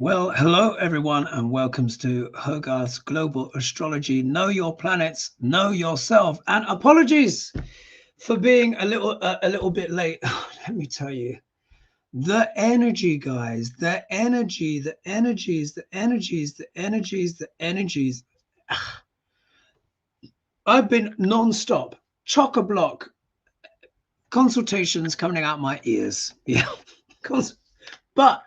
Well, hello everyone, and welcome to Hogarth's Global Astrology. Know your planets, know yourself, and apologies for being a little bit late. Let me tell you, the energy, guys, the energy, the energies, the energies, the energies, the energies. I've been non-stop, chock-a-block consultations coming out my ears. Yeah, but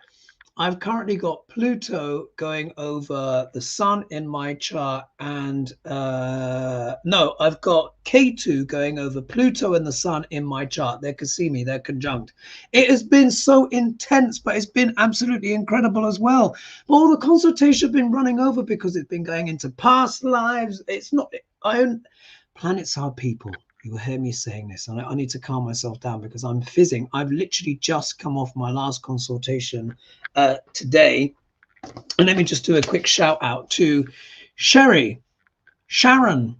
I've currently got Pluto going over the sun in my chart, and no, I've got K2 going over Pluto and the sun in my chart. They're Cassimi, they're conjunct. It has been so intense, but it's been absolutely incredible as well. But all the consultation have been running over because it's been going into past lives. It's not, planets are people. You will hear me saying this, and I need to calm myself down because I'm fizzing. I've literally just come off my last consultation today. And let me just do a quick shout out to Sherry, Sharon,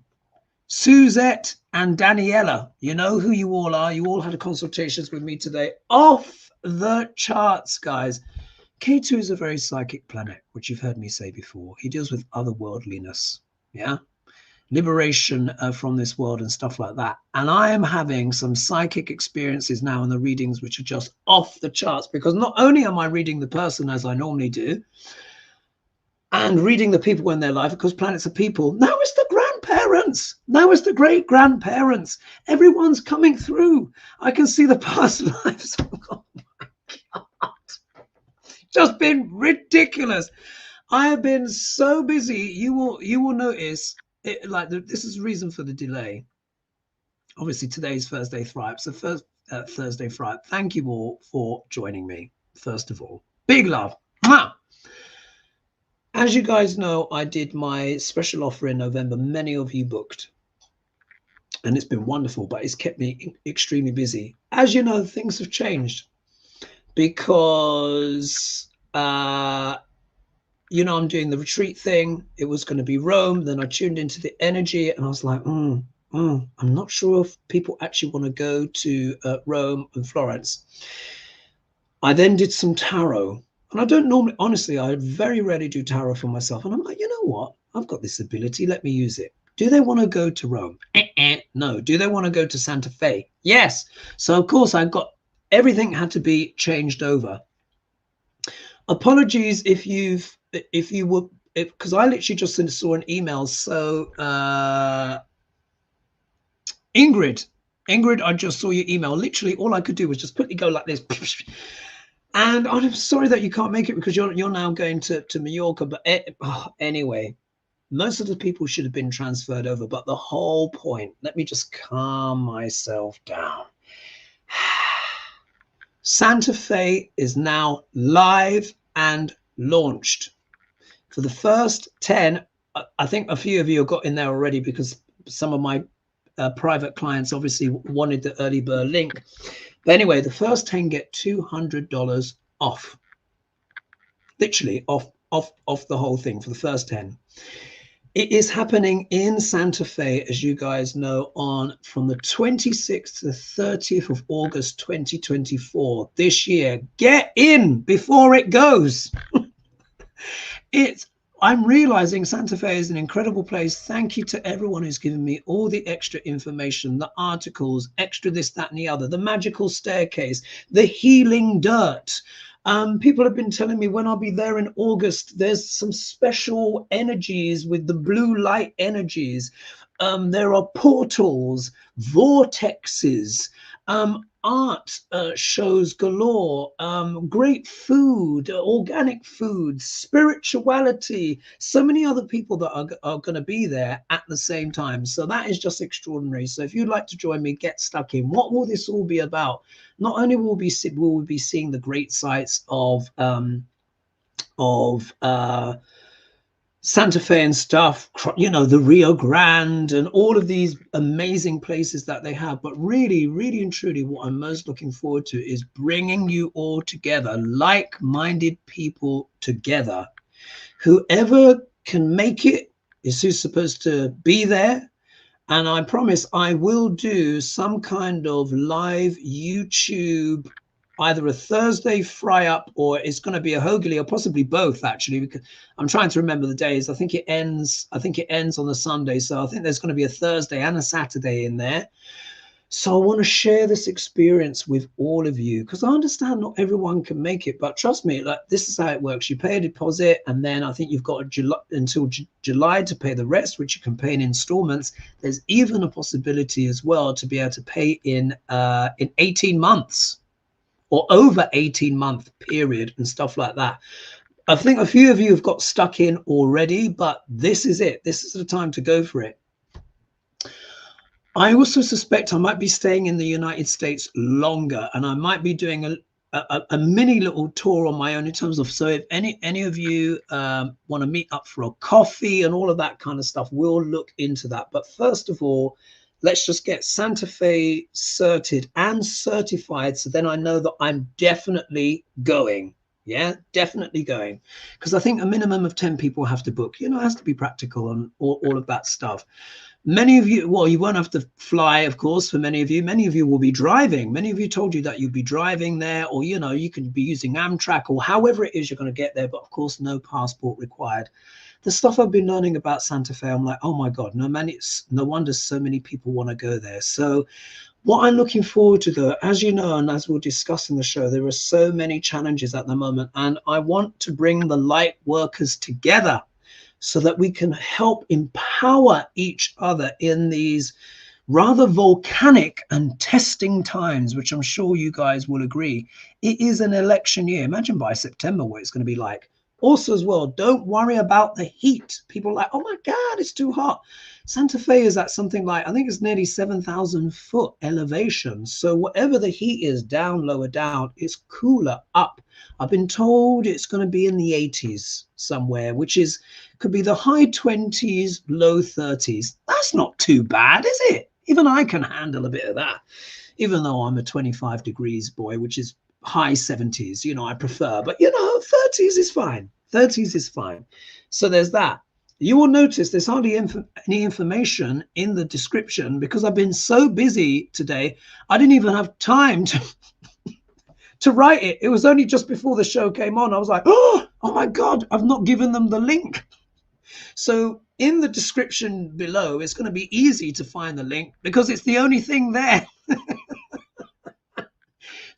Suzette, and Daniela. You know who you all are. You all had consultations with me today. Off the charts, guys. K2 is a very psychic planet, which you've heard me say before. He deals with otherworldliness. Yeah. Liberation from this world and stuff like that. And I am having some psychic experiences now in the readings which are just off the charts, because not only am I reading the person as I normally do and reading the people in their life, because planets are people, now it's the grandparents, now it's the great grandparents. Everyone's coming through. I can see the past lives. Oh my God. Just been ridiculous. I have been so busy. You will notice this is the reason for the delay. Obviously, today's Thursday Thrive. So first, Thursday Thrive. Thank you all for joining me. First of all, big love. As you guys know, I did my special offer in November. Many of you booked, and it's been wonderful, but it's kept me extremely busy. As you know, things have changed because I'm doing the retreat thing. It was going to be Rome. Then I tuned into the energy and I was like, I'm not sure if people actually want to go to Rome and Florence. I then did some tarot. And I don't normally, honestly, I very rarely do tarot for myself. And I'm like, you know what? I've got this ability. Let me use it. Do they want to go to Rome? No. Do they want to go to Santa Fe? Yes. So, of course, everything had to be changed over. Apologies if you were, because I literally just saw an email. So Ingrid, I just saw your email. Literally all I could do was just quickly go like this. And I'm sorry that you can't make it because you're now going to Mallorca. But anyway, most of the people should have been transferred over. But the whole point, let me just calm myself down. Santa Fe is now live and launched. For the first 10, I think a few of you have got in there already because some of my private clients obviously wanted the early bird link. But anyway, the first 10 get $200 off. Literally off the whole thing for the first 10. It is happening in Santa Fe, as you guys know, from the 26th to the 30th of August 2024 this year. Get in before it goes. I'm realizing Santa Fe is an incredible place. Thank you to everyone who's given me all the extra information, the articles, extra this, that, and the other, the magical staircase, the healing dirt. People have been telling me when I'll be there in August, there's some special energies with the blue light energies. There are portals, vortexes, art shows galore, great food, organic food, spirituality, so many other people that are going to be there at the same time. So that is just extraordinary. So if you'd like to join me, get stuck in. What will this all be about? Not only will we be seeing the great sights of Santa Fe and stuff, the Rio Grande and all of these amazing places that they have. But really, really and truly, what I'm most looking forward to is bringing you all together, like-minded people together. Whoever can make it is who's supposed to be there. And I promise I will do some kind of live YouTube either a Thursday fry up, or it's going to be a Hogely, or possibly both, actually, because I'm trying to remember the days. I think it ends on a Sunday, so I think there's going to be a Thursday and a Saturday in there. So I want to share this experience with all of you, because I understand not everyone can make it, but trust me, like, this is how it works. You pay a deposit, and then I think you've got until July to pay the rest, which you can pay in installments. There's even a possibility as well to be able to pay in 18 months or over 18-month period and stuff like that. I think a few of you have got stuck in already, but this is it. This is the time to go for it. I also suspect I might be staying in the United States longer, and I might be doing a mini little tour on my own in terms of, so if any of you want to meet up for a coffee and all of that kind of stuff, we'll look into that. But first of all, let's just get Santa Fe certed and certified, so then I know that I'm definitely going. Yeah, definitely going, because I think a minimum of 10 people have to book. You know, it has to be practical and all of that stuff. Many of you, well, you won't have to fly, of course, for many of you will be driving. Many of you told you that you'd be driving there, or, you know, you could be using Amtrak or however it is you're going to get there. But of course, no passport required. The stuff I've been learning about Santa Fe, I'm like, oh my God, no wonder so many people want to go there. So what I'm looking forward to, though, as you know, and as we'll discuss in the show, there are so many challenges at the moment, and I want to bring the light workers together so that we can help empower each other in these rather volcanic and testing times, which I'm sure you guys will agree. It is an election year. Imagine by September what it's going to be like. Also, as well, don't worry about the heat. People are like, oh my God, it's too hot. Santa Fe is at something like, I think it's nearly 7,000 foot elevation. So whatever the heat is down, lower down, it's cooler up. I've been told it's going to be in the 80s somewhere, which is could be the high 20s, low 30s. That's not too bad, is it? Even I can handle a bit of that, even though I'm a 25 degrees boy, which is high 70s. You know, I prefer, but you know, 30s is fine. 30s is fine. So there's that. You will notice there's hardly any information in the description because I've been so busy today. I didn't even have time to write it. It was only just before the show came on. I was like, oh my God, I've not given them the link. So in the description below, it's going to be easy to find the link because it's the only thing there.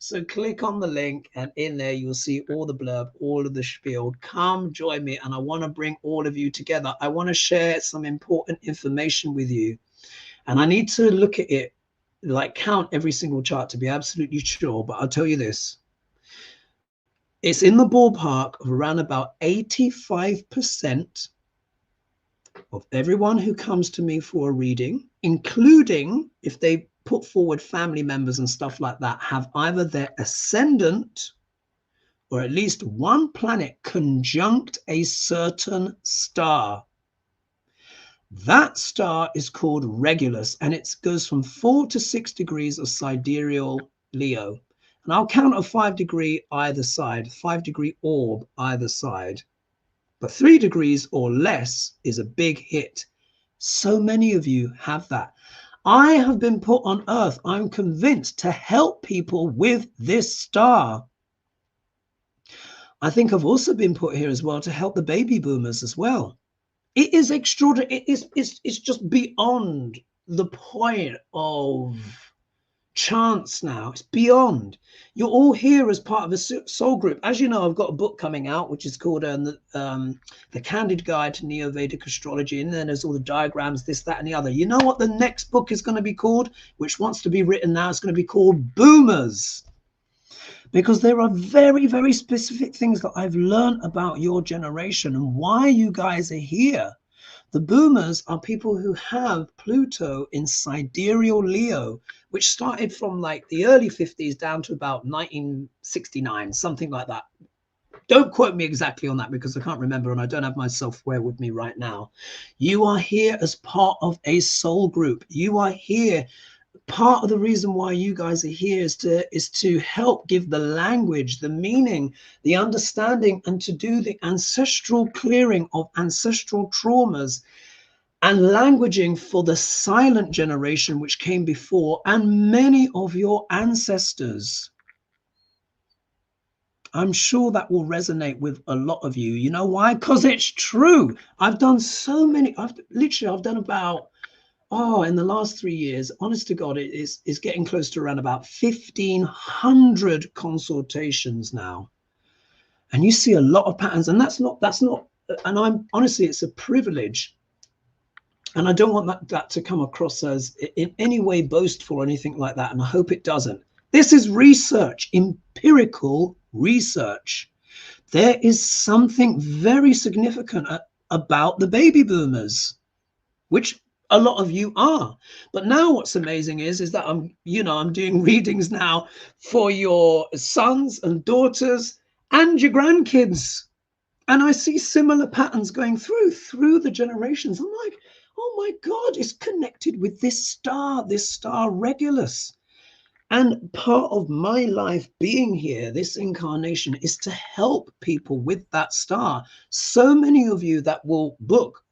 So click on the link, and in there you'll see all the blurb, all of the spiel. Come join me, and I want to bring all of you together. I want to share some important information with you, and I need to look at it, like count every single chart to be absolutely sure. But I'll tell you this. It's in the ballpark of around about 85% of everyone who comes to me for a reading, including if they put forward family members and stuff like that, have either their ascendant or at least one planet conjunct a certain star. That star is called Regulus, and it goes from 4 to 6 degrees of Sidereal Leo. And I'll count a 5-degree either side, 5-degree orb either side. But 3 degrees or less is a big hit. So many of you have that. I have been put on Earth, I'm convinced, to help people with this star. I think I've also been put here as well to help the baby boomers as well. It is extraordinary. It's just beyond the point of chance now. It's beyond. You're all here as part of a soul group. As you know, I've got a book coming out which is called the Candid Guide to Neo-Vedic Astrology, and then there's all the diagrams, this, that, and the other. You know what the next book is going to be called, which wants to be written now? It's going to be called Boomers, because there are very, very specific things that I've learned about your generation and why you guys are here. The boomers are people who have Pluto in Sidereal Leo, which started from like the early 50s down to about 1969, something like that. Don't quote me exactly on that because I can't remember and I don't have my software with me right now. You are here as part of a soul group. You are here. Part of the reason why you guys are here is to help give the language, the meaning, the understanding, and to do the ancestral clearing of ancestral traumas and languaging for the silent generation which came before and many of your ancestors. I'm sure that will resonate with a lot of you. You know why? Because it's true. I've done so many. I've done about, in the last 3 years, honest to God, it's getting close to around about 1,500 consultations now. And you see a lot of patterns, and that's not, and I'm honestly, it's a privilege. And I don't want that to come across as in any way boastful or anything like that. And I hope it doesn't. This is research, empirical research. There is something very significant about the baby boomers, which a lot of you are. But now what's amazing is that I'm doing readings now for your sons and daughters and your grandkids. And I see similar patterns going through the generations. I'm like, oh my God, it's connected with this star Regulus. And part of my life being here, this incarnation, is to help people with that star. So many of you that will book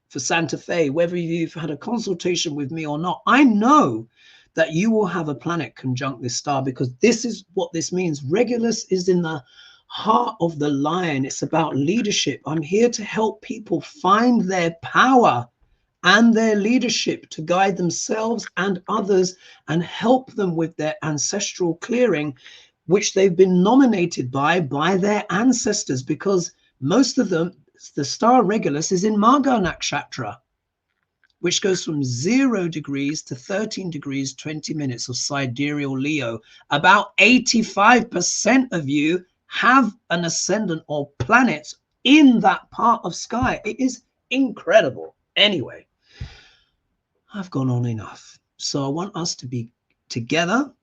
for Santa Fe, whether you've had a consultation with me or not, I know that you will have a planet conjunct this star, because this is what this means. Regulus is in the heart of the lion. It's about leadership. I'm here to help people find their power and their leadership to guide themselves and others and help them with their ancestral clearing, which they've been nominated by their ancestors, because most of them, the star Regulus is in Marga Nakshatra, which goes from 0 degrees to 13 degrees, 20 minutes of Sidereal Leo. About 85% of you have an ascendant or planet in that part of sky. It is incredible. Anyway, I've gone on enough. So I want us to be together,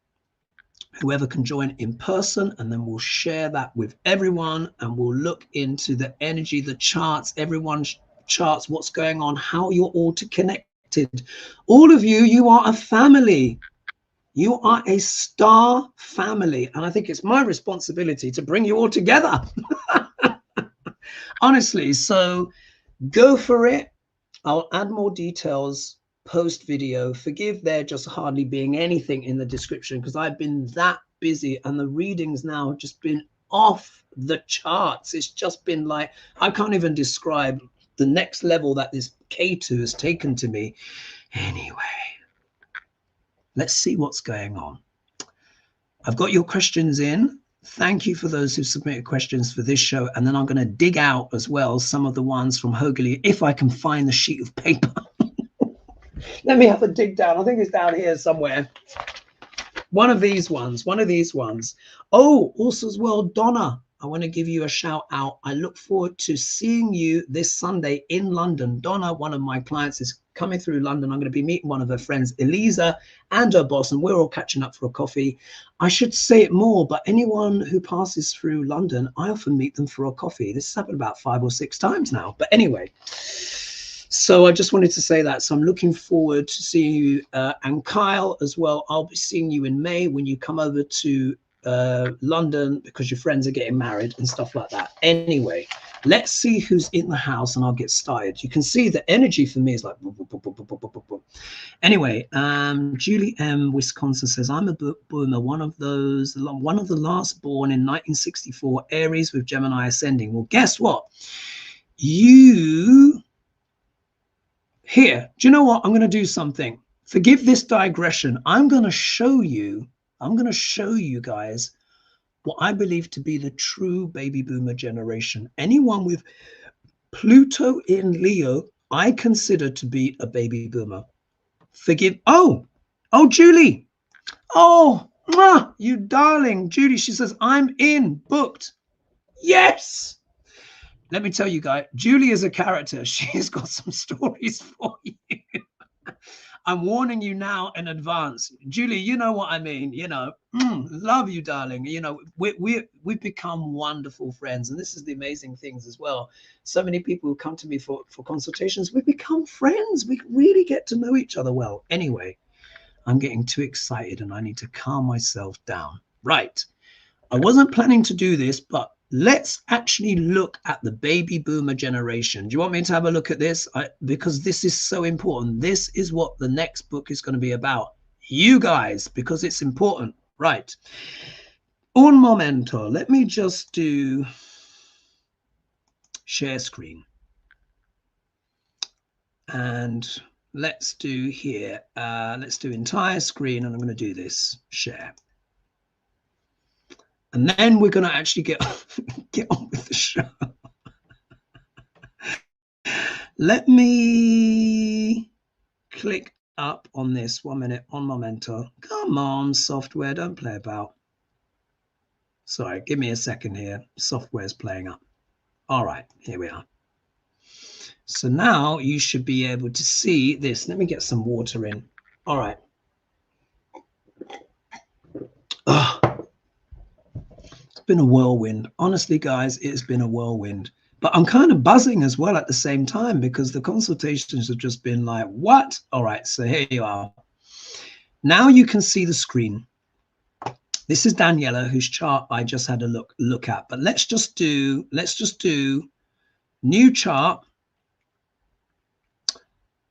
whoever can join in person, and then we'll share that with everyone, and we'll look into the energy, the charts, everyone's charts, what's going on, how you're all connected. All of you, you are a family. You are a star family. And I think it's my responsibility to bring you all together. Honestly, so go for it. I'll add more details post video. Forgive there just hardly being anything in the description, because I've been that busy, and the readings now have just been off the charts. It's just been like, I can't even describe the next level that this K2 has taken to me. Anyway, let's see what's going on. I've got your questions in. Thank you for those who submitted questions for this show. And then I'm going to dig out as well some of the ones from Hogely, if I can find the sheet of paper. Let me have a dig down. I think it's down here somewhere. One of these ones. Oh, also as well, Donna, I want to give you a shout out. I look forward to seeing you this Sunday in London. Donna, one of my clients, is coming through London. I'm going to be meeting one of her friends, Eliza, and her boss, and we're all catching up for a coffee. I should say it more, but anyone who passes through London, I often meet them for a coffee. This has happened about 5 or 6 times now. But anyway, so I just wanted to say that. So I'm looking forward to seeing you, and Kyle as well. I'll be seeing you in May when you come over to London, because your friends are getting married and stuff like that. Anyway, let's see who's in the house and I'll get started. You can see the energy for me is like boom, boom, boom, boom, boom, boom, boom. Anyway, Julie M, Wisconsin says, I'm a boomer, one of the last born in 1964, Aries with Gemini ascending. Well, guess what? You here, do you know what? I'm going to do something. Forgive this digression. I'm going to show you guys what I believe to be the true baby boomer generation. Anyone with Pluto in Leo, I consider to be a baby boomer. Forgive. Oh, Julie. Oh, you darling. Julie, she says, I'm in, booked. Yes. Let me tell you guys, Julie is a character. She's got some stories for you. I'm warning you now in advance. Julie, you know what I mean. Love you, darling. We've become wonderful friends. And this is the amazing things as well. So many people who come to me for consultations, we become friends. We really get to know each other well. Anyway, I'm getting too excited and I need to calm myself down. Right. I wasn't planning to do this, but let's actually look at the baby boomer generation. Do you want me to have a look at this? Because this is so important. This is what the next book is going to be about. You guys, because it's important. Right. Un momento. Let me just do share screen. And let's do here, let's do entire screen, and I'm going to do this, share. And then we're going to actually get on with the show. Let me click up on this 1 minute on Momento. Come on, software, don't play about. Sorry, give me a second here. Software's playing up. All right, here we are. So now you should be able to see this. Let me get some water in. All right. Oh, it's been a whirlwind. Honestly, guys, it's been a whirlwind. But I'm kind of buzzing as well at the same time because the consultations have just been like, what? All right, so here you are. Now you can see the screen. This is Daniela, whose chart I just had a look at. But let's just do new chart.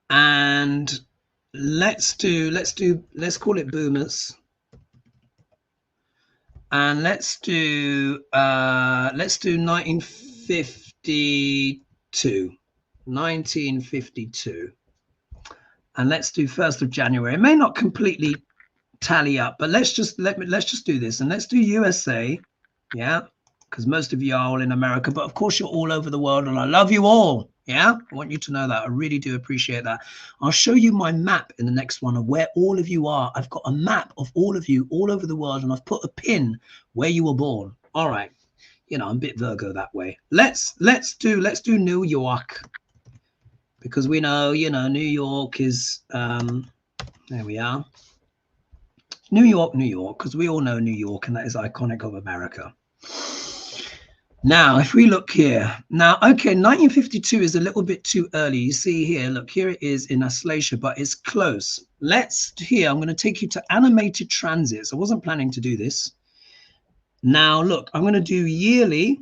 And let's call it boomers. And let's do 1952. And let's do 1st of January. It may not completely tally up, but let's just do this, and let's do USA. Yeah, because most of you are all in America, but of course you're all over the world, and I love you all. Yeah, I want you to know that. I really do appreciate that. I'll show you my map in the next one of where all of you are. I've got a map of all of you all over the world, and I've put a pin where you were born. All right, you know, I'm a bit Virgo that way. Let's do New York, because we know, you know, New York is there we are. New York, because we all know New York, and that is iconic of America. Now, if we look here, now, okay, 1952 is a little bit too early. You see here, look, here it is in Aslacia, but it's close. I'm going to take you to animated transits. I wasn't planning to do this. Now, look, I'm going to do yearly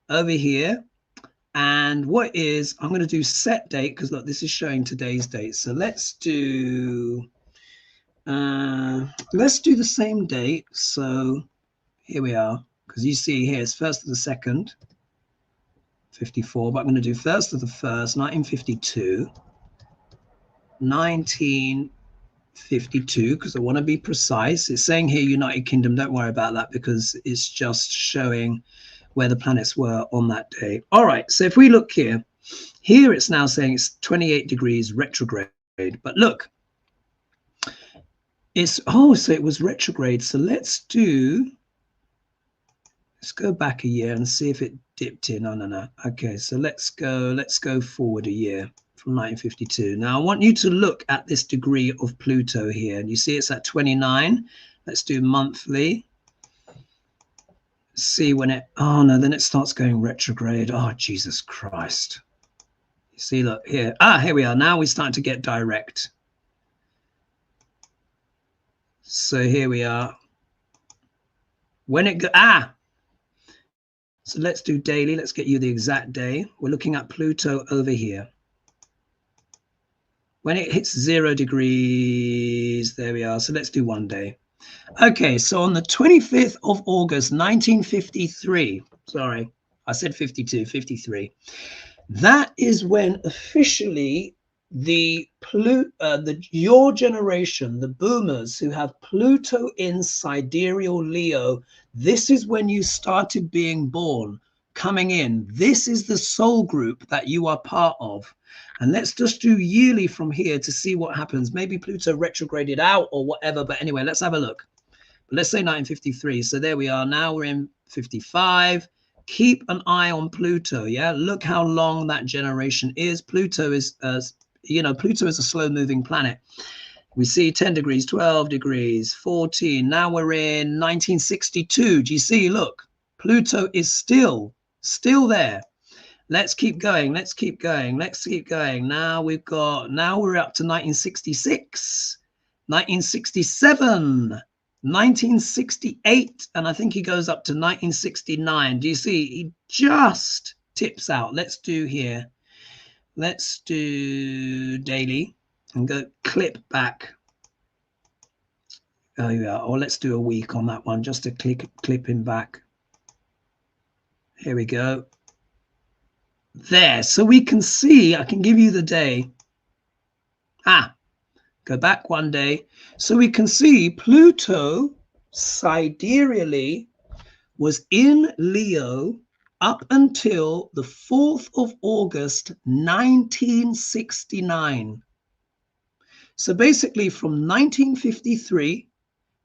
over here. And I'm going to do set date, because look, this is showing today's date. So let's do the same date. So here we are. Because you see here it's 1st of the 2nd, 54, but I'm going to do 1st of the 1st, 1952, 1952, because I want to be precise. It's saying here United Kingdom. Don't worry about that, because it's just showing where the planets were on that day. All right, so if we look here it's now saying it's 28 degrees retrograde. But look, so it was retrograde. So let's go back a year and see if it dipped in. No. Okay, so let's go forward a year from 1952. Now I want you to look at this degree of Pluto here, and you see it's at 29. Let's do monthly. See when then it starts going retrograde. Oh, Jesus Christ. You see, look here. Here we are. Now we're starting to get direct. So here we are. When it so let's do daily. Let's get you the exact day. We're looking at Pluto over here. When it hits 0 degrees, there we are. So let's do 1 day. Okay, so on the 25th of August, 1953, sorry, I said 52, 53. That is when officially your generation, the boomers who have Pluto in Sidereal Leo, this is when you started being born, coming in. This is the soul group that you are part of. And let's just do yearly from here to see what happens. Maybe Pluto retrograded out or whatever. But anyway, let's have a look. But let's say 1953. So there we are. Now we're in 55. Keep an eye on Pluto. Yeah, look how long that generation is. Pluto is, Pluto is a slow moving planet. We see 10 degrees, 12 degrees, 14. Now we're in 1962. Do you see? Look, Pluto is still there. Let's keep going. Now we're up to 1966, 1967, 1968, and I think he goes up to 1969. Do you see? He just tips out. Let's do daily and go clip back. Oh yeah, or let's do a week on that one just to clip him back. Here we go. There, so we can see, I can give you the day. Go back one day. So we can see Pluto sidereally was in Leo up until the 4th of August, 1969. So basically from 1953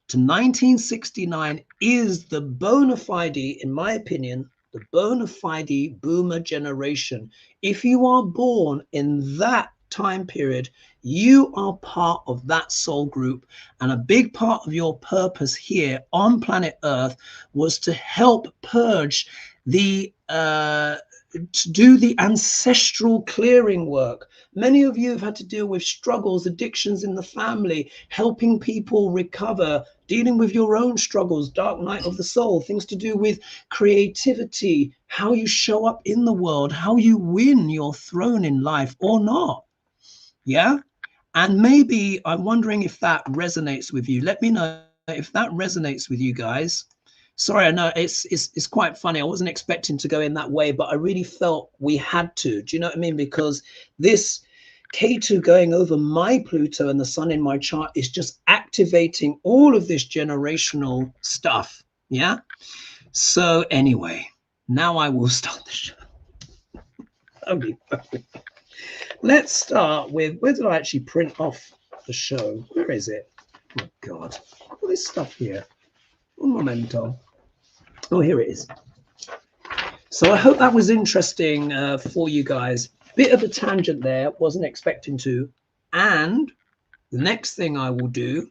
to 1969 is the bona fide, in my opinion, the bona fide boomer generation. If you are born in that time period, you are part of that soul group, and a big part of your purpose here on planet Earth was to help purge the to do the ancestral clearing work. Many of you have had to deal with struggles, addictions in the family, helping people recover, dealing with your own struggles, dark night of the soul, things to do with creativity, how you show up in the world, how you win your throne in life or not. Yeah. And maybe I'm wondering if that resonates with you. Let me know if that resonates with you guys. Sorry, I know it's quite funny. I wasn't expecting to go in that way, but I really felt we had to. Do you know what I mean? Because this K2 going over my Pluto and the sun in my chart is just activating all of this generational stuff. Yeah. So anyway, now I will start the show. Let's start with, where did I actually print off the show? Where is it? Oh God, all this stuff here. Un momento. Oh, here it is. So I hope that was interesting for you guys. Bit of a tangent there, wasn't expecting to. And the next thing I will do,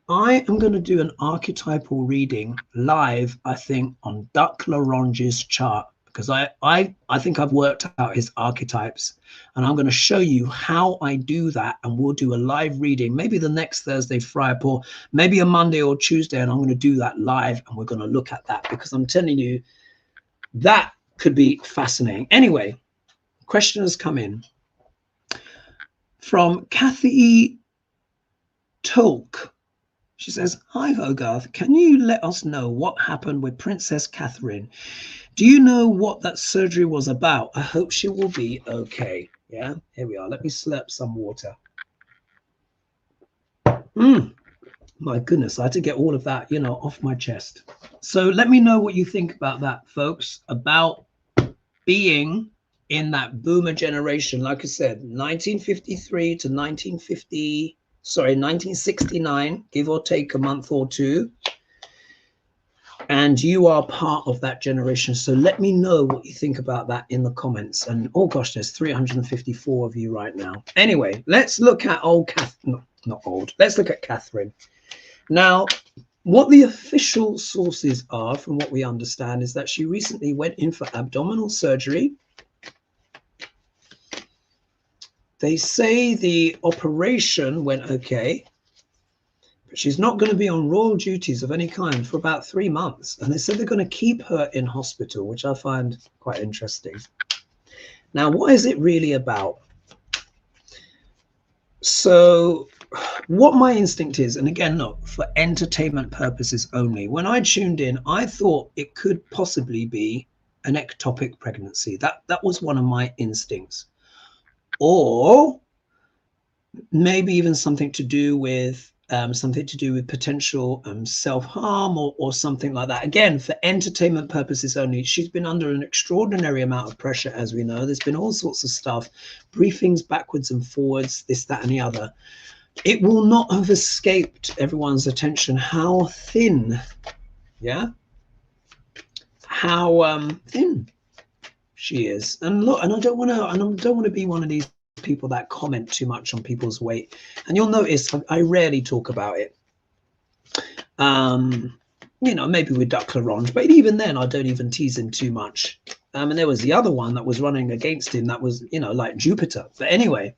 I am going to do an archetypal reading live, I think, on Duck Larange's chart, because I think I've worked out his archetypes, and I'm going to show you how I do that, and we'll do a live reading, maybe the next Thursday, Friday, or maybe a Monday or Tuesday, and I'm going to do that live, and we're going to look at that, because I'm telling you, that could be fascinating. Anyway, question has come in from Kathy Tolk. She says, "Hi Hogarth, can you let us know what happened with Princess Catherine? Do you know what that surgery was about? I hope she will be okay." Yeah, here we are. Let me slurp some water. My goodness, I had to get all of that, off my chest. So let me know what you think about that, folks, about being in that boomer generation. Like I said, 1953 to 1969, give or take a month or two. And you are part of that generation. So let me know what you think about that in the comments. And oh gosh, there's 354 of you right now. Anyway, let's look at let's look at Catherine. Now, what the official sources are, from what we understand, is that she recently went in for abdominal surgery. They say the operation went okay, but she's not going to be on royal duties of any kind for about 3 months. And they said they're going to keep her in hospital, which I find quite interesting. Now, what is it really about? So what my instinct is, and again, look, for entertainment purposes only, when I tuned in, I thought it could possibly be an ectopic pregnancy. That was one of my instincts. Or maybe even something to do with potential self-harm or something like that. Again, for entertainment purposes only. She's been under an extraordinary amount of pressure, as we know. There's been all sorts of stuff, briefings backwards and forwards, this, that, and the other. It will not have escaped everyone's attention how thin, how thin she is. And look, and I don't want to be one of these people that comment too much on people's weight. And you'll notice I rarely talk about it. Maybe with Duck Larange, but even then I don't even tease him too much. And there was the other one that was running against him that was, like Jupiter. But anyway,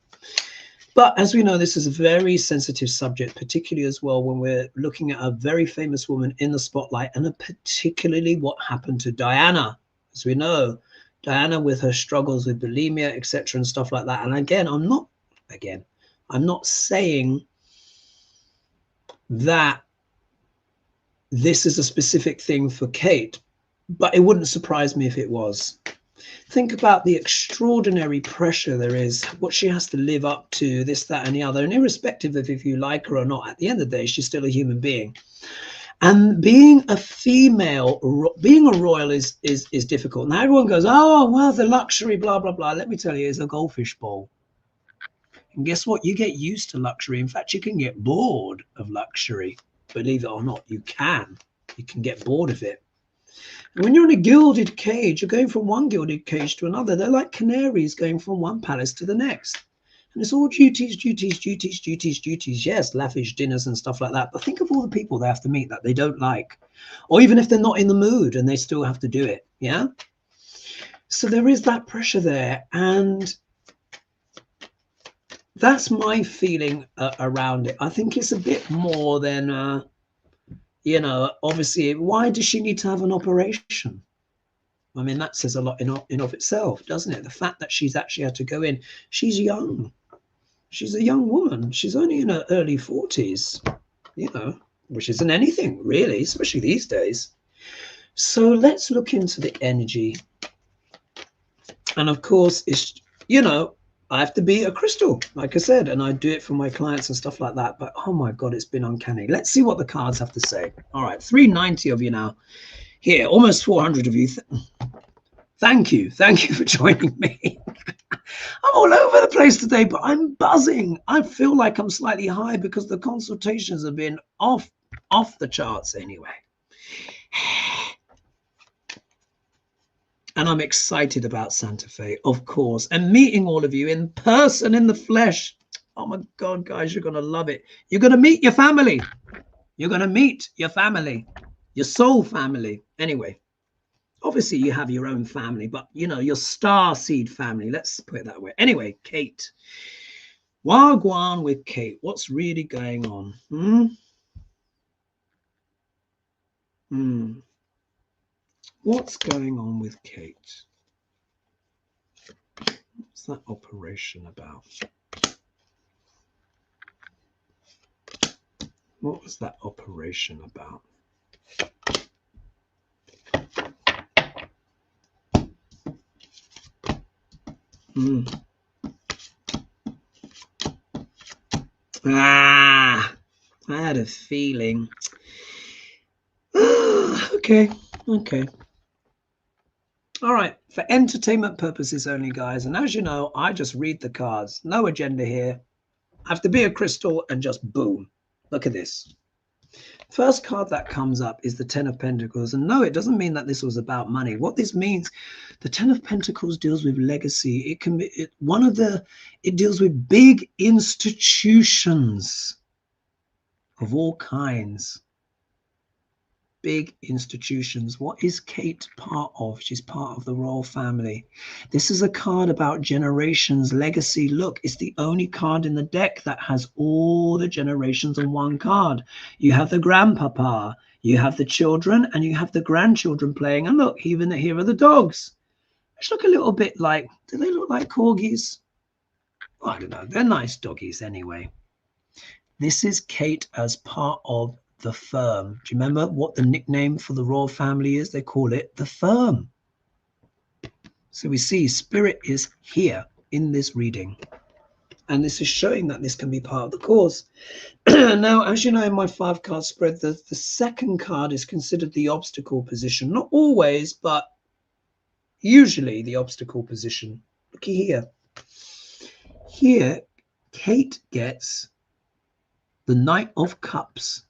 but as we know, this is a very sensitive subject, particularly as well when we're looking at a very famous woman in the spotlight, and particularly what happened to Diana. As we know, Diana with her struggles with bulimia, etc., and stuff like that. And again, I'm not saying that this is a specific thing for Kate, but it wouldn't surprise me if it was. Think about the extraordinary pressure there is, what she has to live up to, this, that, and the other. And irrespective of if you like her or not, at the end of the day, she's still a human being. And being a female, being a royal is difficult. Now everyone goes, oh, well, the luxury, blah, blah, blah. Let me tell you, it's a goldfish bowl. And guess what? You get used to luxury. In fact, you can get bored of luxury. Believe it or not, you can. You can get bored of it. And when you're in a gilded cage, you're going from one gilded cage to another. They're like canaries going from one palace to the next. And it's all duties, duties, duties, duties, duties. Yes, lavish dinners and stuff like that. But think of all the people they have to meet that they don't like. Or even if they're not in the mood and they still have to do it. Yeah. So there is that pressure there. And that's my feeling around it. I think it's a bit more than, you know, obviously, why does she need to have an operation? I mean, that says a lot in of itself, doesn't it? The fact that she's actually had to go in. She's young. She's a young woman. She's only in her early 40s, you know, which isn't anything really, especially these days. So let's look into the energy. And of course, it's, you know, I have to be a crystal, like I said, and I do it for my clients and stuff like that. But oh my God, it's been uncanny. Let's see what the cards have to say. All right, 390 of you now. Here, almost 400 of you. Thank you. Thank you for joining me. I'm all over the place today, but I'm buzzing. I feel like I'm slightly high because the consultations have been off the charts anyway. And I'm excited about Santa Fe, of course, and meeting all of you in person, in the flesh. Oh my God, guys, you're going to love it. You're going to meet your family. You're going to meet your family, your soul family. Anyway, obviously you have your own family, but you know, your star seed family. Let's put it that way. Anyway, Kate. Wagwan with Kate. What's really going on? What's going on with Kate? What's that operation about? What was that operation about? I had a feeling. Okay. All right, for entertainment purposes only, guys. And as you know, I just read the cards. No agenda here. I have to be a crystal and just boom. Look at this. First card that comes up is the Ten of Pentacles. And no, it doesn't mean that this was about money. What this means, the Ten of Pentacles deals with legacy. It can be it deals with big institutions of all kinds. Big institutions. What is Kate part of? She's part of the royal family. This is a card about generations, legacy. Look, it's the only card in the deck that has all the generations on one card. You have the grandpapa, you have the children, and you have the grandchildren playing. And look, even here are the dogs. Which look a little bit like, do they look like corgis? Oh, I don't know. They're nice doggies anyway. This is Kate as part of the firm. Do you remember what the nickname for the royal family is? They call it the firm. So we see spirit is here in this reading. And this is showing that this can be part of the cause. Now, as you know, in my 5-card spread, the second card is considered the obstacle position. Not always, but usually the obstacle position. Looky here. Here, Kate gets the Knight of Cups,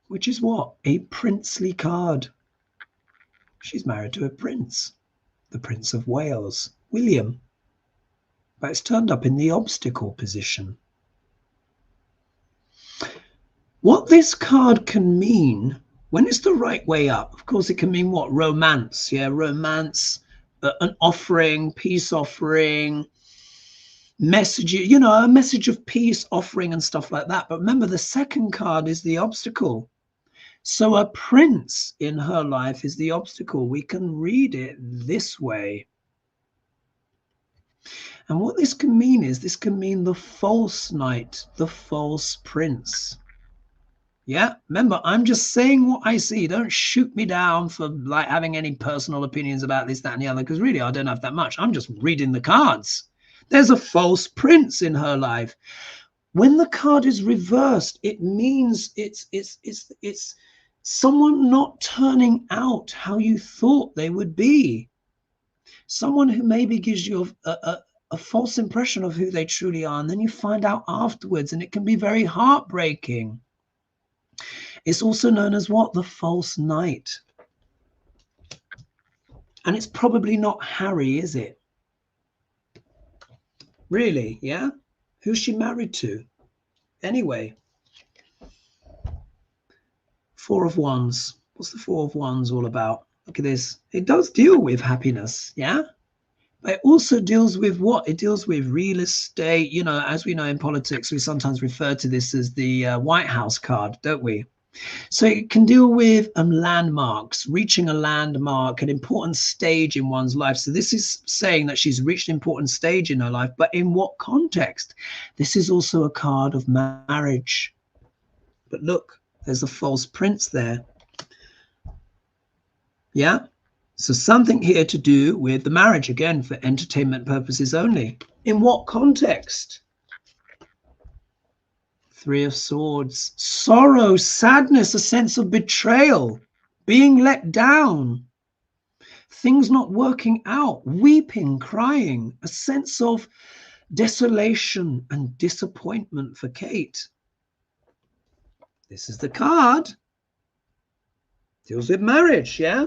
which is what? A princely card. She's married to a prince, the Prince of Wales, William. But it's turned up in the obstacle position. What this card can mean, when it's the right way up, of course, it can mean what? Romance. Yeah, romance, an offering, peace offering, message, you know, a message of peace offering and stuff like that. But remember, the second card is the obstacle. So a prince in her life is the obstacle. We can read it this way. And what this can mean is this can mean the false knight, the false prince. Yeah, remember, I'm just saying what I see. Don't shoot me down for like having any personal opinions about this, that, and the other, because really I don't have that much. I'm just reading the cards. There's a false prince in her life. When the card is reversed, it means it's someone not turning out how you thought they would be. Someone who maybe gives you a false impression of who they truly are, and then you find out afterwards, and it can be very heartbreaking. It's also known as what? The false knight. And it's probably not Harry, is it? Really? Yeah? Who's she married to? Anyway, Four of Wands. What's the Four of Wands all about? Look at this. It does deal with happiness, yeah? But it also deals with what? It deals with real estate. You know, as we know in politics, we sometimes refer to this as the White House card, don't we? So it can deal with landmarks, reaching a landmark, an important stage in one's life. So this is saying that she's reached an important stage in her life, but in what context? This is also a card of marriage. But look, there's a false prince there. Yeah. So something here to do with the marriage, again, for entertainment purposes only. In what context? Three of Swords, sorrow, sadness, a sense of betrayal, being let down, things not working out, weeping, crying, a sense of desolation and disappointment for Kate. This is the card. Deals with marriage, yeah?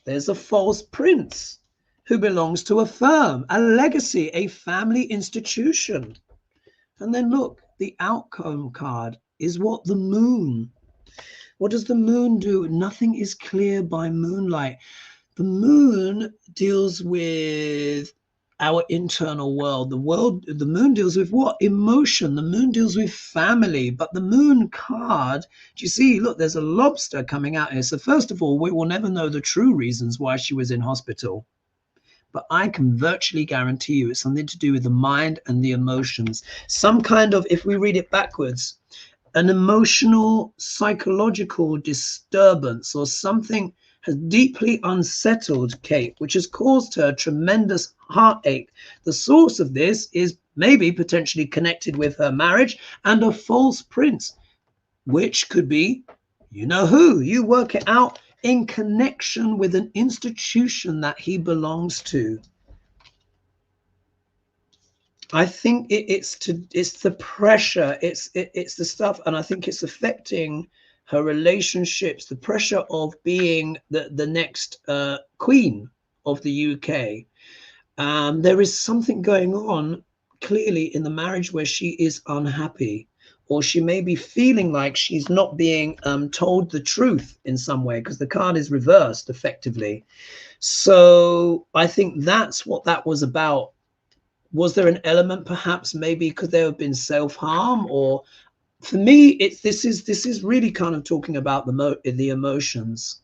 There's a false prince who belongs to a firm, a legacy, a family institution. And then look, the outcome card is what? The moon. What does the moon do? Nothing is clear by moonlight. The moon deals with our internal world. The moon deals with what? Emotion. The moon deals with family. But the moon card, do you see? Look, there's a lobster coming out here. So first of all, we will never know the true reasons why she was in hospital. But I can virtually guarantee you it's something to do with the mind and the emotions. Some kind of, if we read it backwards, an emotional, psychological disturbance or something has deeply unsettled Kate, which has caused her tremendous heartache. The source of this is maybe potentially connected with her marriage and a false prince, which could be, you know who, you work it out, in connection with an institution that he belongs to. I think it's the pressure, it's the stuff, and I think it's affecting her relationships, the pressure of being the next queen of the UK. There is something going on clearly in the marriage where she is unhappy, or she may be feeling like she's not being told the truth in some way, because the card is reversed effectively. So I think that's what that was about. Was there an element, perhaps, maybe could there have been self-harm? Or for me, this is really kind of talking about the emotions.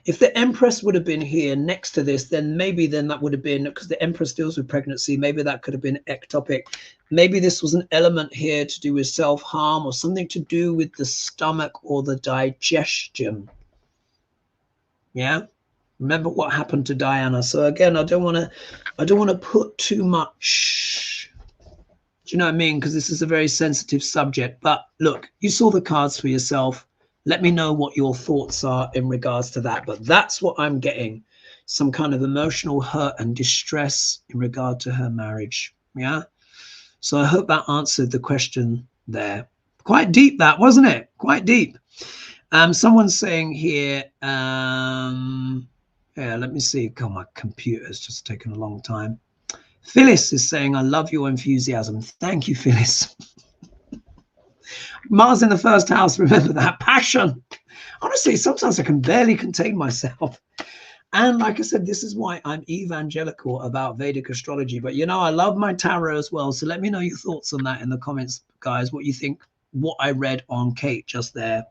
If the Empress would have been here next to this, then maybe that would have been, because the Empress deals with pregnancy, maybe that could have been ectopic. Maybe this was an element here to do with self-harm or something to do with the stomach or the digestion. Yeah. Remember what happened to Diana. So again, I don't want to put too much, do you know what I mean? Because this is a very sensitive subject. But look, you saw the cards for yourself. Let me know what your thoughts are in regards to that. But that's what I'm getting. Some kind of emotional hurt and distress in regard to her marriage. Yeah. So I hope that answered the question there. Quite deep, that, wasn't it? Quite deep. Someone's saying here, yeah, let me see. God, my computer's just taken a long time. Phyllis is saying, I love your enthusiasm. Thank you, Phyllis. Mars in the first house, remember that. Passion. Honestly, sometimes I can barely contain myself. And like I said, this is why I'm evangelical about Vedic astrology. But, you know, I love my tarot as well. So let me know your thoughts on that in the comments, guys, what you think, what I read on Kate just there.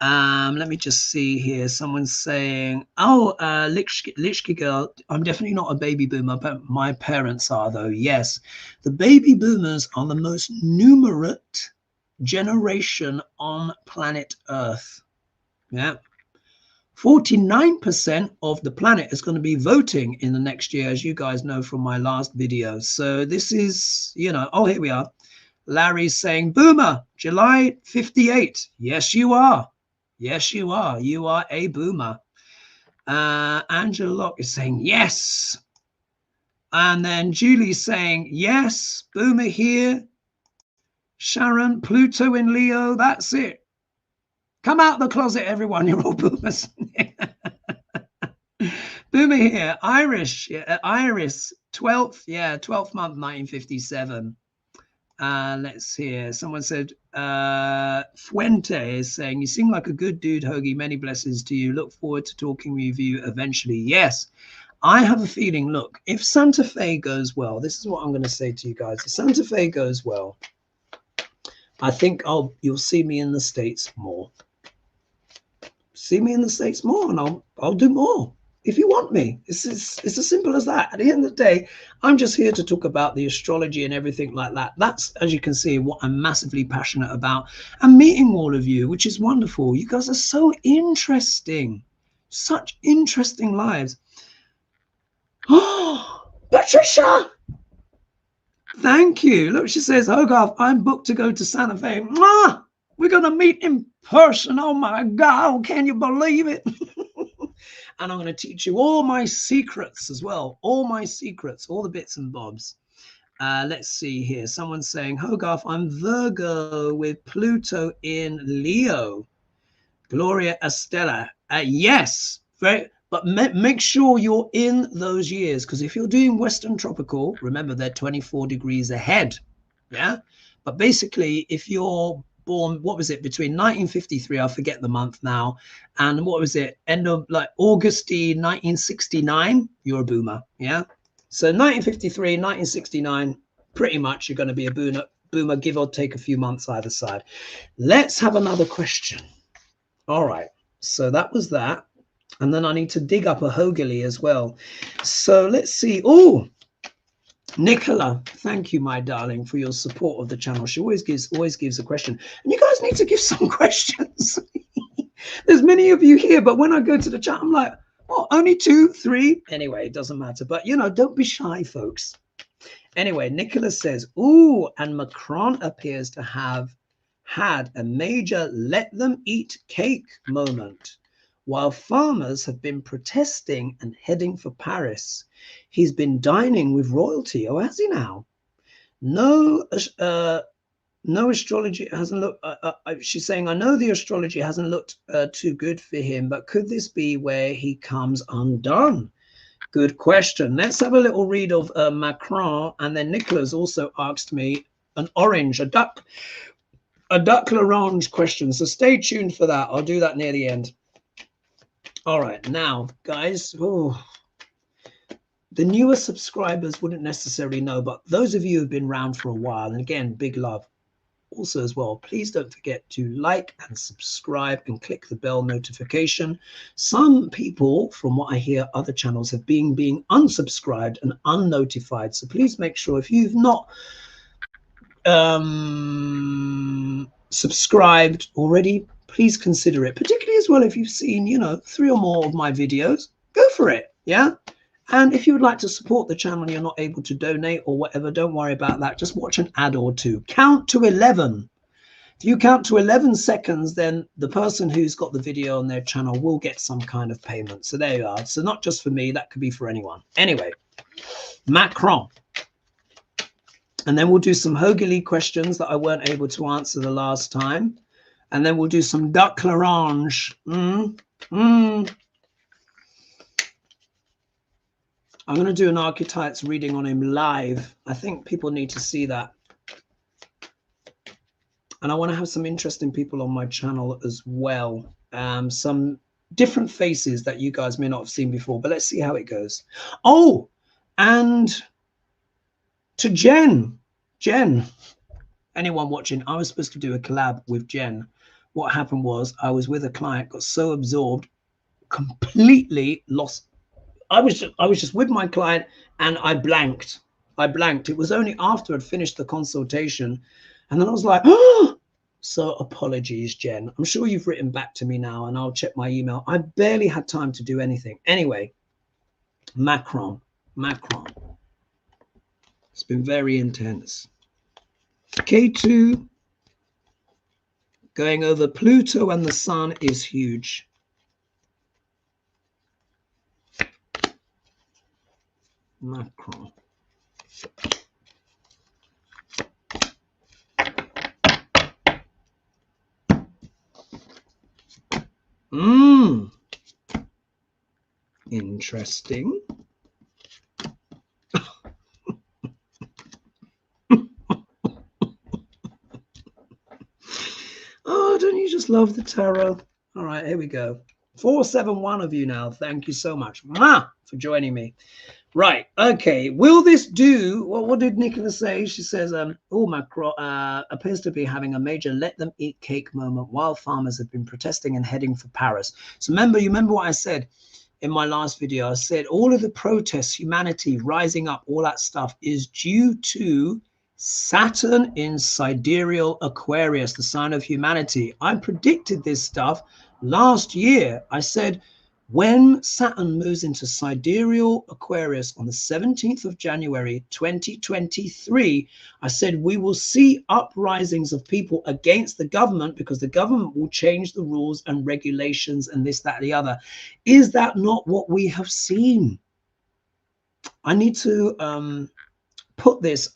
Let me just see here. Someone's saying, oh, Lichki girl, I'm definitely not a baby boomer, but my parents are, though. Yes, the baby boomers are the most numerate generation on planet Earth. Yeah. 49% of the planet is going to be voting in the next year, as you guys know from my last video. So this is, you know, oh, here we are. Larry's saying, boomer, July 58. Yes, you are. Yes, you are. You are a boomer. Angela Locke is saying, yes. And then Julie's saying, yes, boomer here. Sharon, Pluto in Leo, that's it. Come out the closet, everyone. You're all boomers. Boomer here. Irish, Iris, 12th, 12th month, 1957. Let's hear. Someone said, Fuente is saying, you seem like a good dude, Hoagie. Many blessings to you. Look forward to talking with you eventually. Yes, I have a feeling, look, if Santa Fe goes well, this is what I'm going to say to you guys. If Santa Fe goes well, I think you'll see me in the States more. See me in the States more, and I'll do more if you want me. It's as simple as that. At the end of the day, I'm just here to talk about the astrology and everything like that. That's, as you can see, what I'm massively passionate about. And meeting all of you, which is wonderful. You guys are so interesting. Such interesting lives. Oh, Patricia! Thank you. Look, she says, Hogarth, I'm booked to go to Santa Fe. Mwah! We're going to meet in person. Oh, my God. Can you believe it? And I'm going to teach you all my secrets as well. All my secrets, all the bits and bobs. Let's see here. Someone's saying, Hogarth, I'm Virgo with Pluto in Leo. Gloria Estella. Yes. But make sure you're in those years, because if you're doing Western Tropical, remember they're 24 degrees ahead. Yeah. But basically, if you're born, what was it, between 1953, I forget the month now, and what was it, end of like August 1969, you're a boomer. Yeah. So 1953, 1969, pretty much you're going to be a boomer, give or take a few months either side. Let's have another question. All right. So that was that. And then I need to dig up a Hogely as well. So let's see. Oh, Nicola, thank you, my darling, for your support of the channel. She always gives a question. And you guys need to give some questions. There's many of you here, but when I go to the chat, I'm like, oh, only 2, 3. Anyway, it doesn't matter. But, you know, don't be shy, folks. Anyway, Nicola says, ooh, and Macron appears to have had a major let them eat cake moment. While farmers have been protesting and heading for Paris, he's been dining with royalty. Oh, has he now? No astrology hasn't looked. She's saying, I know the astrology hasn't looked too good for him, but could this be where he comes undone? Good question. Let's have a little read of Macron. And then Nicola's also asked me an orange, a duck l'orange question. So stay tuned for that. I'll do that near the end. All right, now, guys, the newer subscribers wouldn't necessarily know, but those of you who've been around for a while, and again, big love also as well, please don't forget to like and subscribe and click the bell notification. Some people, from what I hear, other channels have been being unsubscribed and unnotified. So please make sure, if you've not subscribed already, please consider it, particularly as well if you've seen, you know, 3 or more of my videos. Go for it. Yeah. And if you would like to support the channel and you're not able to donate or whatever, don't worry about that. Just watch an ad or two. Count to 11. If you count to 11 seconds, then the person who's got the video on their channel will get some kind of payment. So there you are. So not just for me, that could be for anyone. Anyway, Macron. And then we'll do some Hogely questions that I weren't able to answer the last time. And then we'll do some duck l'orange. I'm going to do an archetypes reading on him live. I think people need to see that. And I want to have some interesting people on my channel as well. Some different faces that you guys may not have seen before, but let's see how it goes. Oh, and to Jen, anyone watching, I was supposed to do a collab with Jen. What happened was I was with a client, got so absorbed, completely lost. I was just with my client and I blanked. It was only after I'd finished the consultation. And then I was like, oh, So apologies, Jen. I'm sure you've written back to me now, and I'll check my email. I barely had time to do anything. Anyway, Macron. It's been very intense. K2 going over Pluto and the Sun is huge. Macron. Interesting. Oh, don't you just love the tarot? All right, here we go. 471 of you now. Thank you so much for joining me. Right. Okay. Will this do? Well, what did Nicola say? She says, Macron appears to be having a major let them eat cake moment while farmers have been protesting and heading for Paris. So you remember what I said in my last video? I said all of the protests, humanity rising up, all that stuff is due to Saturn in Sidereal Aquarius, the sign of humanity. I predicted this stuff last year. I said, when Saturn moves into Sidereal Aquarius on the 17th of January 2023, I said we will see uprisings of people against the government because the government will change the rules and regulations and this, that, and the other. Is that not what we have seen? I need to put this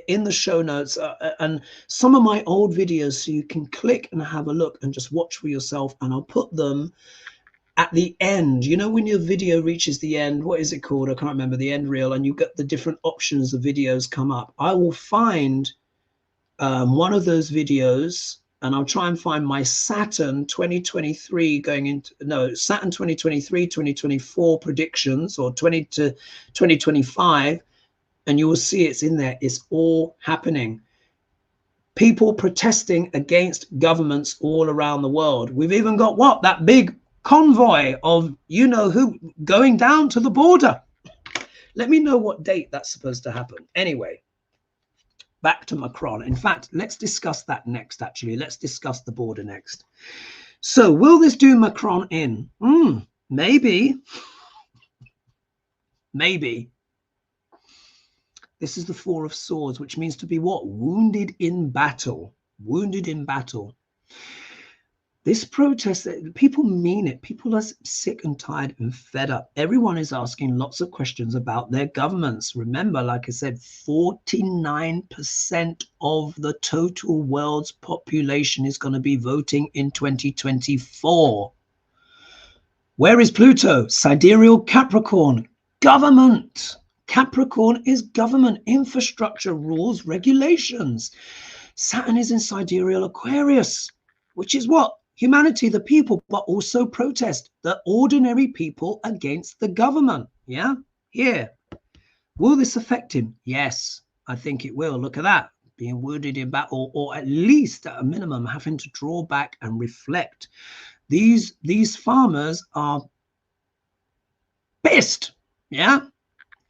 in the show notes and some of my old videos so you can click and have a look and just watch for yourself, and I'll put them at the end. You know, when your video reaches the end, what is it called? I can't remember, the end reel, and you get the different options of videos come up. I will find one of those videos and I'll try and find my Saturn 2023 Saturn 2023, 2024 predictions, or 20 to 2025, and you will see it's in there. It's all happening. People protesting against governments all around the world. We've even got that big convoy of you know who going down to the border. Let me know what date that's supposed to happen. Anyway, back to Macron. In fact, let's discuss that next. Actually, let's discuss the border next. So will this do Macron in? Maybe. This is the Four of Swords, which means to be what? Wounded in battle. This protest, people mean it. People are sick and tired and fed up. Everyone is asking lots of questions about their governments. Remember, like I said, 49% of the total world's population is going to be voting in 2024. Where is Pluto? Sidereal Capricorn. Government. Capricorn is government, infrastructure, rules, regulations. Saturn is in Sidereal Aquarius, which is what? Humanity, the people, but also protest, the ordinary people against the government. Yeah, here. Will this affect him? Yes, I think it will. Look at that, being wounded in battle, or at least at a minimum having to draw back and reflect. These farmers are pissed, yeah,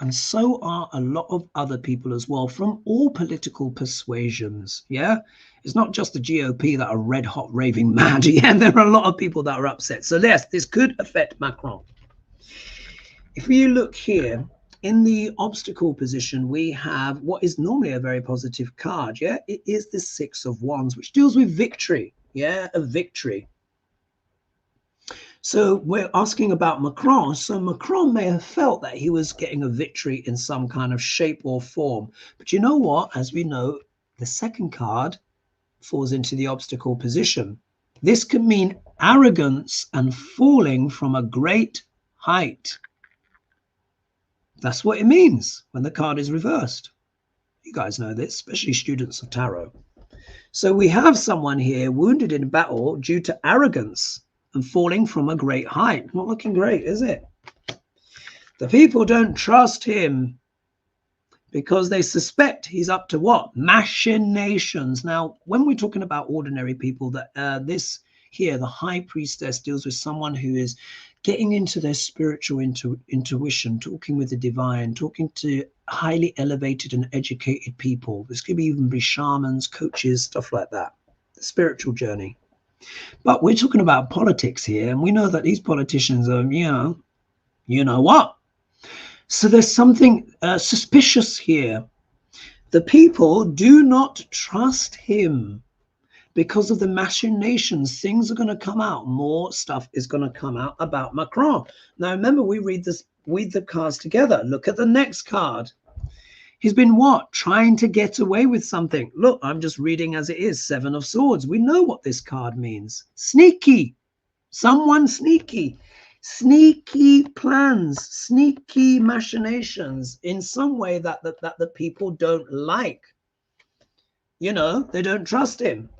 and so are a lot of other people as well, from all political persuasions. Yeah, it's not just the GOP that are red hot raving mad. Yeah, there are a lot of people that are upset. So yes, this could affect Macron. If you look here in the obstacle position, we have what is normally a very positive card. Yeah, it is the Six of Wands, which deals with victory. Yeah, a victory. So we're asking about Macron. So Macron may have felt that he was getting a victory in some kind of shape or form. But you know what? As we know, the second card falls into the obstacle position. This can mean arrogance and falling from a great height. That's what it means when the card is reversed. You guys know this, especially students of tarot. So we have someone here wounded in battle due to arrogance and falling from a great height. Not looking great, is it? The people don't trust him because they suspect he's up to what? Machinations. Now, when we're talking about ordinary people, that this here, the High Priestess, deals with someone who is getting into their spiritual intuition, talking with the divine, talking to highly elevated and educated people. This could even be shamans, coaches, stuff like that. the spiritual journey. But we're talking about politics here, and we know that these politicians are, you know what? So there's something suspicious here. The people do not trust him because of the machinations. Things are going to come out. More stuff is going to come out about Macron. Now, remember, we read the cards together. Look at the next card. He's been what? Trying to get away with something. Look, I'm just reading as it is. Seven of Swords. We know what this card means. Sneaky. Someone sneaky. Sneaky plans, sneaky machinations in some way that the people don't like. You know, they don't trust him.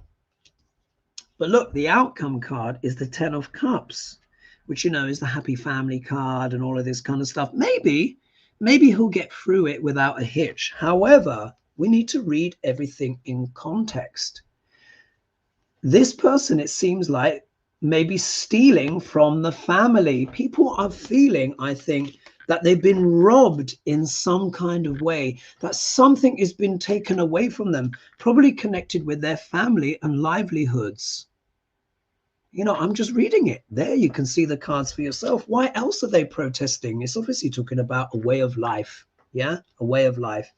But look, the outcome card is the Ten of Cups, which, you know, is the happy family card and all of this kind of stuff. Maybe he'll get through it without a hitch. However, we need to read everything in context. This person, it seems like, maybe stealing from the family. People are feeling, I think, that they've been robbed in some kind of way, that something has been taken away from them, probably connected with their family and livelihoods. You know, I'm just reading it. There you can see the cards for yourself. Why else are they protesting? It's obviously talking about a way of life. Yeah, a way of life.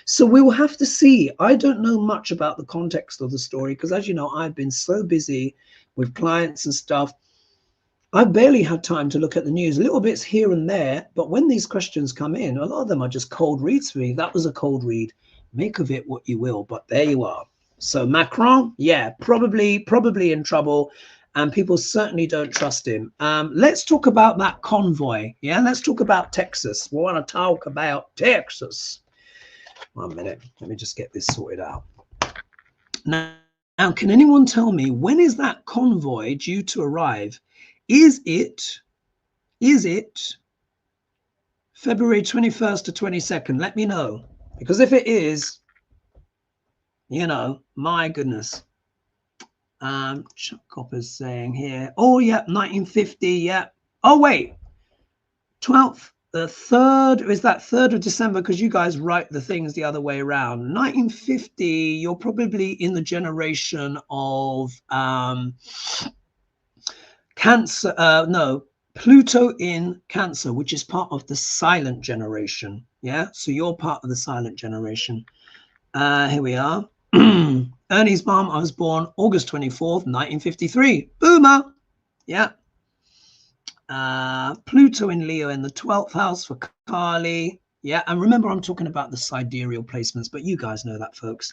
So we will have to see. I don't know much about the context of the story because, as you know, I've been so busy with clients and stuff. I barely had time to look at the news, little bits here and there. But when these questions come in, a lot of them are just cold reads for me. That was a cold read. Make of it what you will. But there you are. So Macron, yeah, probably in trouble. And people certainly don't trust him. Let's talk about that convoy. Yeah, let's talk about Texas. We want to talk about Texas. 1 minute. Let me just get this sorted out. Now, can anyone tell me, when is that convoy due to arrive? Is it February 21st to 22nd? Let me know. Because if it is, you know, my goodness. Chuck Copper's saying here, oh yeah, 1950, yeah. Oh wait, 12th, the 3rd, is that 3rd of December? Because you guys write the things the other way around. 1950, you're probably in the generation of Cancer, no, Pluto in Cancer, which is part of the silent generation. Yeah, so you're part of the silent generation. Here we are. Ernie's mom, I was born August 24th, 1953. Boomer. Yeah. Pluto in Leo in the 12th house for Carly. Yeah. And remember, I'm talking about the sidereal placements, but you guys know that, folks.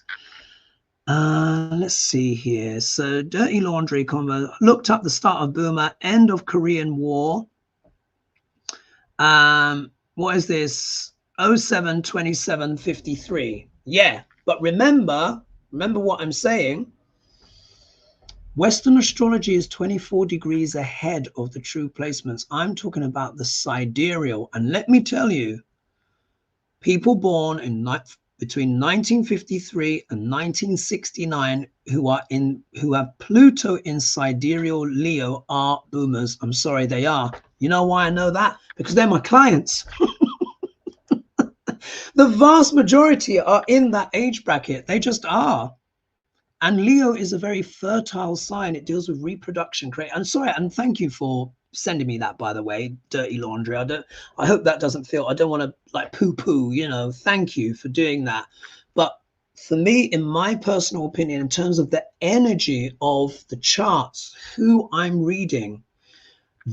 Let's see here. So Dirty Laundry combo. Looked up the start of Boomer, end of Korean War. What is this? 07/27/53. Yeah. But remember what I'm saying. Western astrology is 24 degrees ahead of the true placements. I'm talking about the sidereal. And let me tell you, people born in between 1953 and 1969 who have Pluto in sidereal Leo are boomers. I'm sorry, they are. You know why I know that? Because they're my clients. The vast majority are in that age bracket. They just are. And Leo is a very fertile sign. It deals with reproduction. I'm sorry, and thank you for sending me that, by the way, Dirty Laundry. I hope that doesn't feel, I don't want to like poo-poo, you know, thank you for doing that. But for me, in my personal opinion, in terms of the energy of the charts, who I'm reading,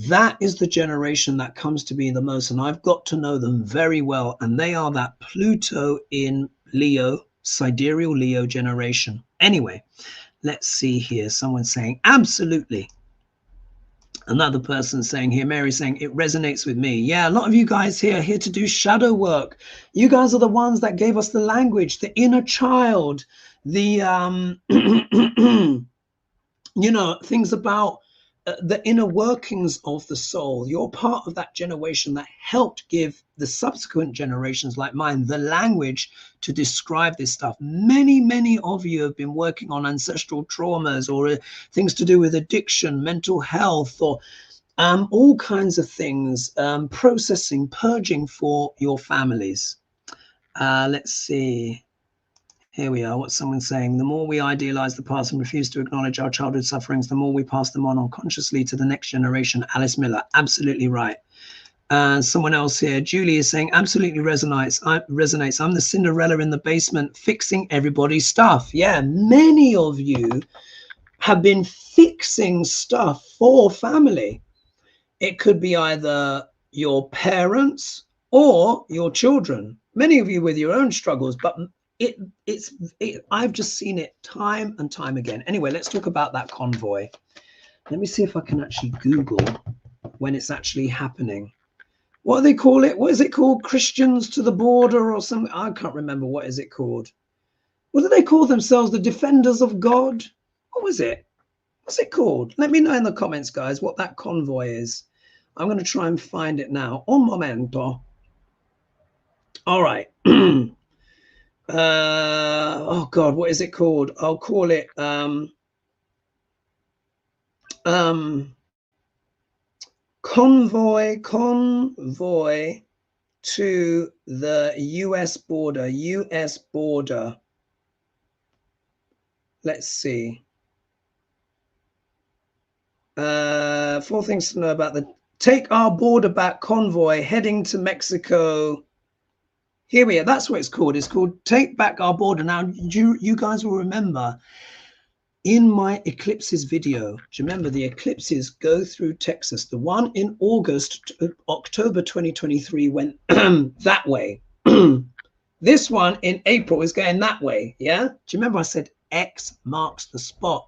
that is the generation that comes to me the most. And I've got to know them very well. And they are that Pluto in Leo, sidereal Leo generation. Anyway, let's see here. Someone saying, absolutely. Another person saying here, Mary saying, it resonates with me. Yeah, a lot of you guys here are here to do shadow work. You guys are the ones that gave us the language, the inner child, the, you know, things about the inner workings of the soul. You're part of that generation that helped give the subsequent generations like mine the language to describe this stuff. Many of you have been working on ancestral traumas or things to do with addiction, mental health, or all kinds of things, processing, purging for your families. Let's see. Here we are. What's someone saying? The more we idealize the past and refuse to acknowledge our childhood sufferings, the more we pass them on unconsciously to the next generation. Alice Miller. Absolutely right. Someone else here, Julie, is saying absolutely resonates. I'm the Cinderella in the basement fixing everybody's stuff. Yeah, many of you have been fixing stuff for family. It could be either your parents or your children. Many of you with your own struggles, but I've just seen it time and time again. Anyway, let's talk about that convoy. Let me see if I can actually Google when it's actually happening. What do they call it? What is it called? Christians to the border or something? I can't remember. What is it called? What do they call themselves? The Defenders of God? What was it? What's it called? Let me know in the comments, guys, what that convoy is. I'm going to try and find it now. Un momento. All right. Oh, God, what is it called? I'll call it... Convoy to the US border. Let's see. 4 things to know about the Take Our Border Back convoy heading to Mexico. Here we are. That's what it's called. It's called Take Back Our Border. Now, you guys will remember in my eclipses video, do you remember the eclipses go through Texas? The one in October 2023 went that way. This one in April is going that way. Yeah. Do you remember I said X marks the spot?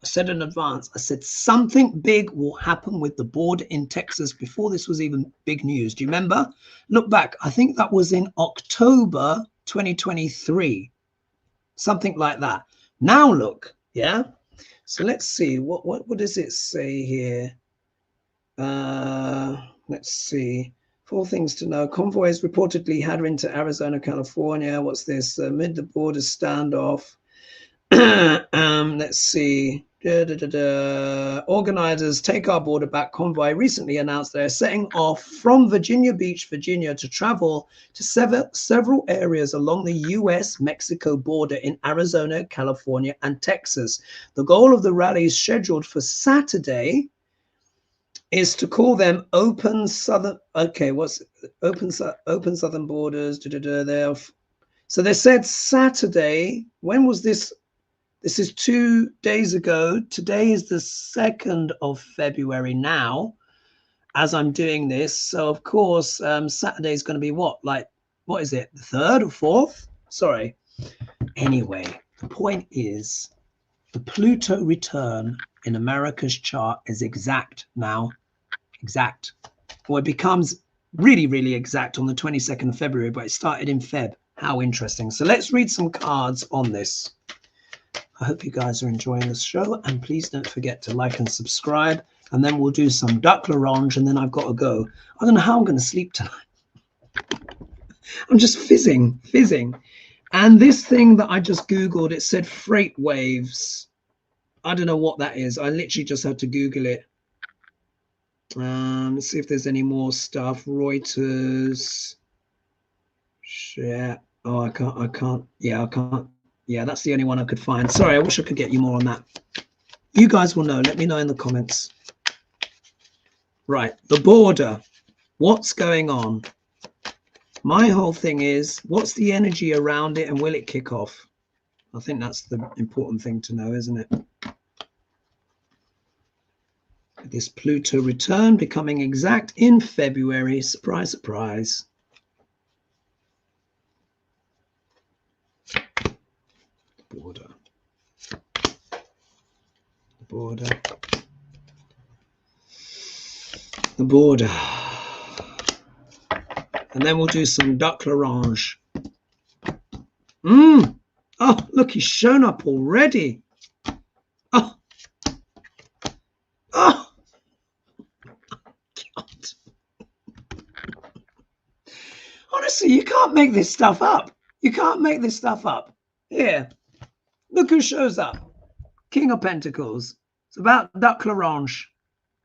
I said in advance, I said something big will happen with the border in Texas before this was even big news. Do you remember? Look back. I think that was in October 2023. Something like that. Now look. Yeah, so let's see what does it say here. Let's see. 4 things to know. Convoys reportedly head into Arizona, California. What's this? Mid the border standoff. Let's see. Organizers Take Our Border Back convoy recently announced they're setting off from Virginia Beach, Virginia, to travel to several areas along the US-Mexico border in Arizona, California, and Texas. The goal of the rally is scheduled for Saturday is to call them open southern. Okay, what's open southern borders? So they said Saturday. When was this? This is 2 days ago. Today is the 2nd of February now, as I'm doing this. So, of course, Saturday is going to be what? Like, what is it? The 3rd or 4th? Sorry. Anyway, the point is the Pluto return in America's chart is exact now. Exact. Well, it becomes really, really exact on the 22nd of February, but it started in Feb. How interesting. So let's read some cards on this. I hope you guys are enjoying this show, and please don't forget to like and subscribe, and then we'll do some duck l'orange, and then I've got to go. I don't know how I'm going to sleep tonight. I'm just fizzing. And this thing that I just Googled, it said freight waves. I don't know what that is. I literally just had to Google it. Let's see if there's any more stuff. Reuters. Shit. Oh, I can't. Yeah, I can't. Yeah, that's the only one I could find. Sorry, I wish I could get you more on that. You guys will know. Let me know in the comments. Right, the border. What's going on? My whole thing is, what's the energy around it and will it kick off? I think that's the important thing to know, isn't it? This Pluto return becoming exact in February. Surprise, surprise. Border. The border. And then we'll do some duck l'orange. Oh, look, he's shown up already. Oh. God. Honestly, you can't make this stuff up. Here. Look who shows up. King of Pentacles. It's about duck l'orange.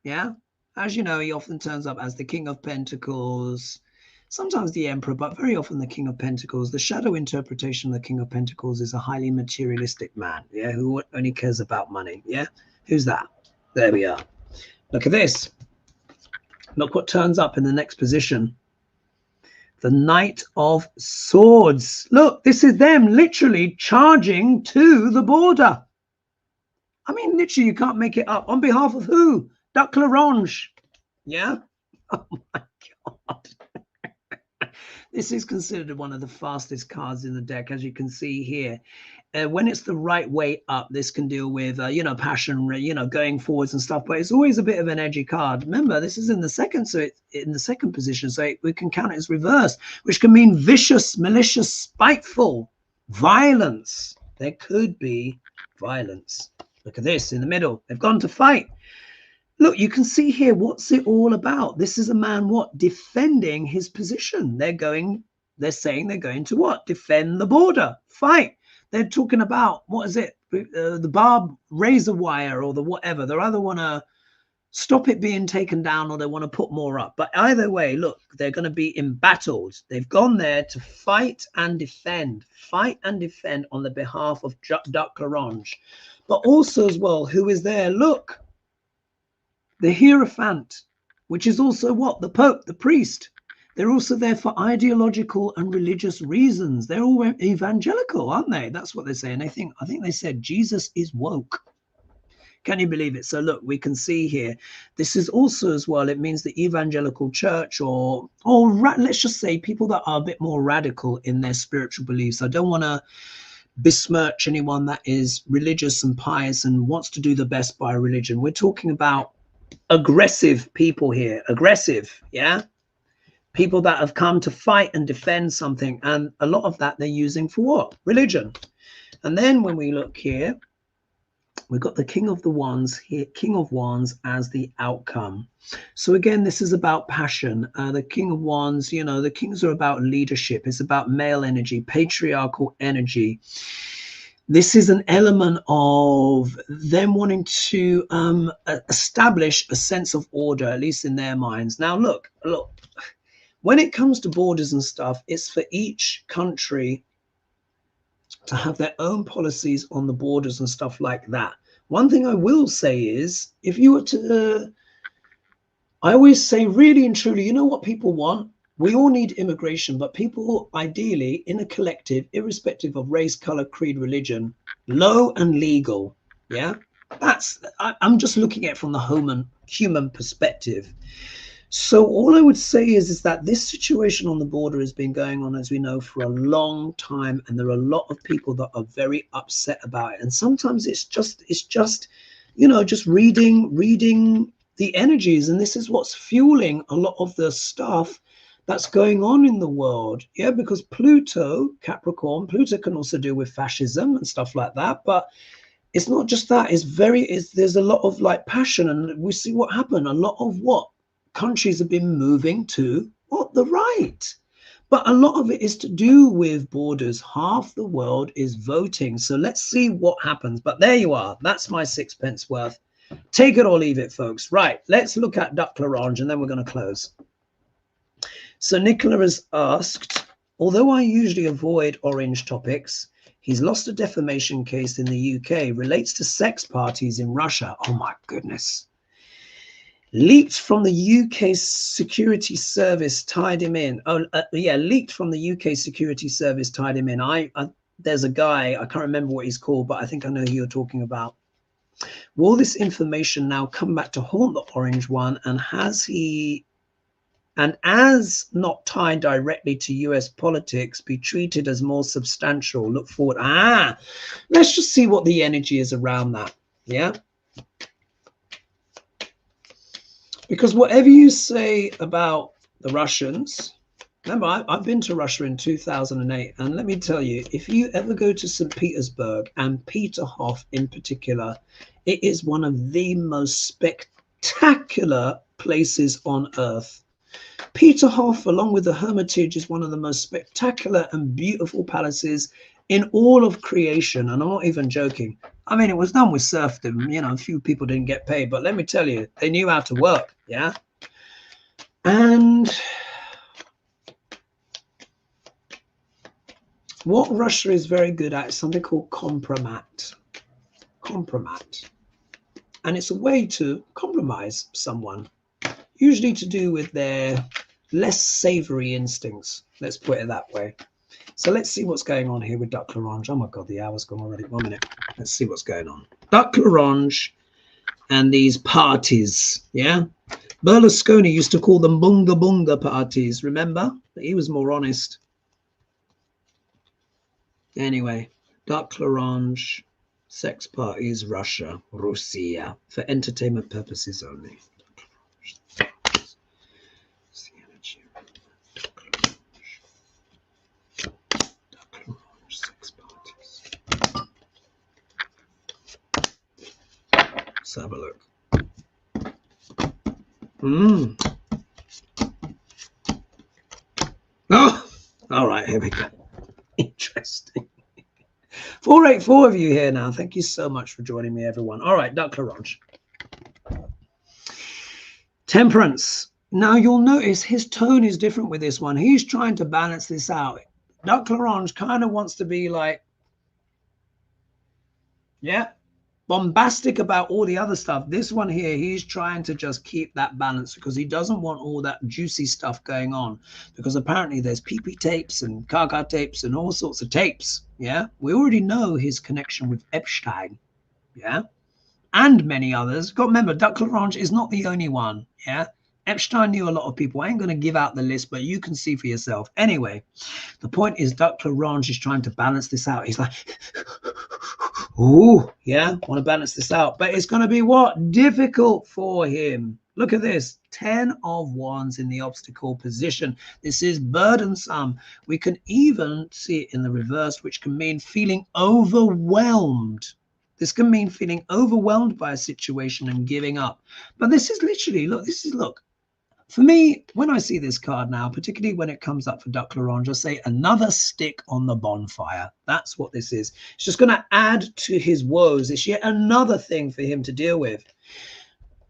Yeah? As you know, he often turns up as the King of Pentacles. sometimes the Emperor, but very often the King of Pentacles. The shadow interpretation of the King of Pentacles is a highly materialistic man, yeah, who only cares about money, yeah. Who's that? There we are. Look at this. Look what turns up in the next position. The Knight of Swords. Look, this is them literally charging to the border. I mean, literally, you can't make it up. On behalf of who? Duc L'Orange. Yeah? Oh my God. This is considered one of the fastest cards in the deck, as you can see here. When it's the right way up, this can deal with, passion, going forwards and stuff. But it's always a bit of an edgy card. Remember, this is in the second, so it's in the second position. So we can count it as reverse, which can mean vicious, malicious, spiteful, violence. There could be violence. Look at this in the middle. They've gone to fight. Look, you can see here, what's it all about? This is a man, what? Defending his position. They're saying they're going to what? Defend the border, fight. They're talking about, what is it? The barbed razor wire or the whatever. They either want to stop it being taken down or they want to put more up. But either way, look, they're going to be embattled. They've gone there to fight and defend on the behalf of Duc L'Orange. But also as well, who is there? Look. The Hierophant, which is also what? The Pope, the priest. They're also there for ideological and religious reasons. They're all evangelical, aren't they? That's what they're saying. I think they said Jesus is woke. Can you believe it? So look, we can see here, this is also as well, it means the evangelical church or let's just say people that are a bit more radical in their spiritual beliefs. I don't want to besmirch anyone that is religious and pious and wants to do the best by religion. We're talking about aggressive people here, aggressive, yeah, people that have come to fight and defend something, and a lot of that they're using for what? Religion. And then when we look here, we've got the King of the Wands here, King of Wands as the outcome. So again, this is about passion. The King of Wands, the kings are about leadership. It's about male energy, patriarchal energy. This is an element of them wanting to establish a sense of order, at least in their minds. Now, look, when it comes to borders and stuff, it's for each country to have their own policies on the borders and stuff like that. One thing I will say is, if you were to, I always say really and truly, you know what people want? We all need immigration, but people ideally in a collective, irrespective of race, color, creed, religion, low and legal. Yeah, I'm just looking at it from the human perspective. So all I would say is that this situation on the border has been going on, as we know, for a long time, and there are a lot of people that are very upset about it. And sometimes it's just just reading the energies, and this is what's fueling a lot of the stuff that's going on in the world. Yeah, because Pluto, Capricorn, Pluto can also deal with fascism and stuff like that. But it's not just that. There's a lot of like passion, and we see what happened. A lot of what countries have been moving to the right. But a lot of it is to do with borders. Half the world is voting. So let's see what happens. But there you are. That's my sixpence worth. Take it or leave it, folks. Right, let's look at Duc L'Orange, and then we're going to close. So Nicola has asked, although I usually avoid orange topics, he's lost a defamation case in the UK, relates to sex parties in Russia. Oh my goodness. Leaked from the UK Security Service tied him in. Leaked from the UK Security Service tied him in. There's a guy, I can't remember what he's called, but I think I know who you're talking about. Will this information now come back to haunt the orange one, and as not tied directly to US politics, be treated as more substantial? Look forward. Let's just see what the energy is around that. Yeah. Because whatever you say about the Russians, remember, I've been to Russia in 2008. And let me tell you, if you ever go to St. Petersburg, and Peterhof in particular, it is one of the most spectacular places on earth. Peterhof, along with the Hermitage, is one of the most spectacular and beautiful palaces in all of creation. And I'm not even joking. I mean, it was done with serfdom. A few people didn't get paid, but let me tell you, they knew how to work. Yeah. And What Russia is very good at is something called compromat. Compromat. And it's a way to compromise someone, usually to do with their less savory instincts. Let's put it that way. So let's see what's going on here with Duck L'Orange. Oh my God, the hour's gone already. 1 minute. Let's see what's going on. Duck L'Orange and these parties, yeah? Berlusconi used to call them bunga bunga parties, remember? But he was more honest. Anyway, Duck L'Orange, sex parties, Russia, Russia, for entertainment purposes only. Sex parties. Let's have a look. Oh, all right, here we go. Interesting. 484 of you here now. Thank you so much for joining me, everyone. All right, Duck L'Orange. Temperance. Now you'll notice his tone is different with this one. He's trying to balance this out. Duck L'Orange kind of wants to be like, yeah, bombastic about all the other stuff. This one here, he's trying to just keep that balance because he doesn't want all that juicy stuff going on, because apparently there's PP tapes and Gaga tapes and all sorts of tapes. Yeah, we already know his connection with Epstein. Yeah, and many others. Got to remember, Duck L'Orange is not the only one. Yeah, Epstein knew a lot of people. I ain't going to give out the list, but you can see for yourself. Anyway, the point is Duck L'Orange is trying to balance this out. He's like, ooh, yeah, want to balance this out. But it's going to be what? Difficult for him. Look at this. 10 of wands in the obstacle position. This is burdensome. We can even see it in the reverse, which can mean feeling overwhelmed. This can mean feeling overwhelmed by a situation and giving up. But this is literally, look. For me, when I see this card now, particularly when it comes up for Duck L'Orange, I say another stick on the bonfire. That's what this is. It's just going to add to his woes. It's yet another thing for him to deal with.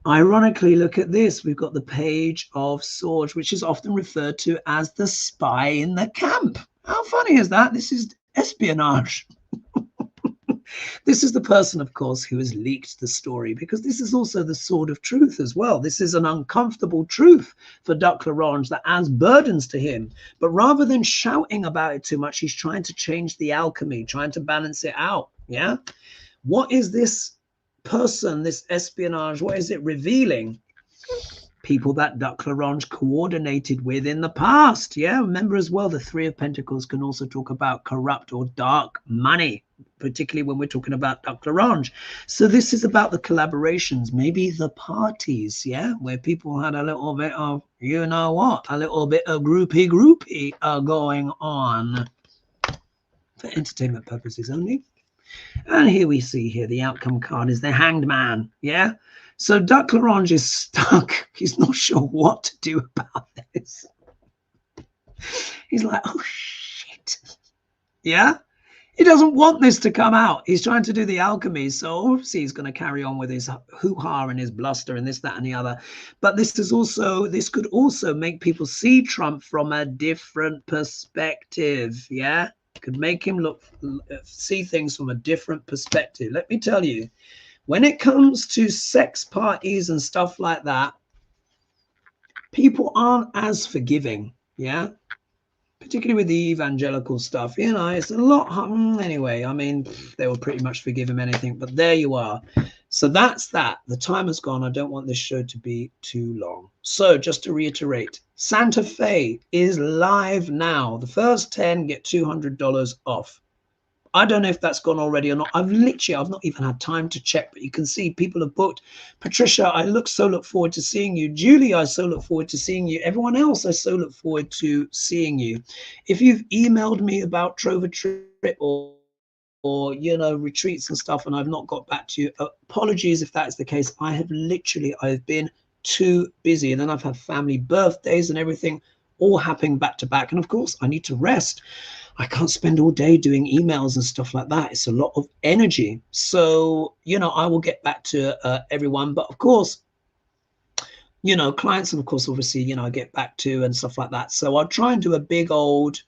Ironically, look at this. We've got the Page of Swords, which is often referred to as the spy in the camp. How funny is that? This is espionage. This is the person, of course, who has leaked the story, because this is also the sword of truth as well. This is an uncomfortable truth for Duck L'Orange that adds burdens to him. But rather than shouting about it too much, he's trying to change the alchemy, trying to balance it out. Yeah. What is this person, this espionage? What is it revealing? People that Duck L'Orange coordinated with in the past. Yeah, remember as well, the Three of Pentacles can also talk about corrupt or dark money, particularly when we're talking about Duck L'Orange. So this is about the collaborations, maybe the parties, yeah, where people had a little bit of, you know what, a little bit of groupie going on for entertainment purposes only. And here we see here the outcome card is the Hanged Man, yeah. So Duck L'Orange is stuck. He's not sure what to do about this. He's like, oh, shit. Yeah? He doesn't want this to come out. He's trying to do the alchemy. So obviously he's going to carry on with his hoo-ha and his bluster and this, that, and the other. But this could also make people see Trump from a different perspective. Yeah? Could make him see things from a different perspective. Let me tell you, when it comes to sex parties and stuff like that, people aren't as forgiving, yeah? Particularly with the evangelical stuff, you know, it's a lot. Anyway, I mean, they will pretty much forgive him anything, but there you are. So that's that. The time has gone. I don't want this show to be too long. So just to reiterate, Santa Fe is live now. The first 10 get $200 off. I don't know if that's gone already or not. I've not even had time to check, but you can see people have booked. Patricia, I so look forward to seeing you. Julie, I so look forward to seeing you. Everyone else, I so look forward to seeing you. If you've emailed me about Trover Trip or you know, retreats and stuff, and I've not got back to you, apologies if that is the case. I've been too busy, and then I've had family birthdays and everything all happening back to back. And of course, I need to rest. I can't spend all day doing emails and stuff like that. It's a lot of energy. So, you know, I will get back to everyone. But of course, you know, clients, and of course, obviously, you know, I get back to and stuff like that. So I'll try and do a big old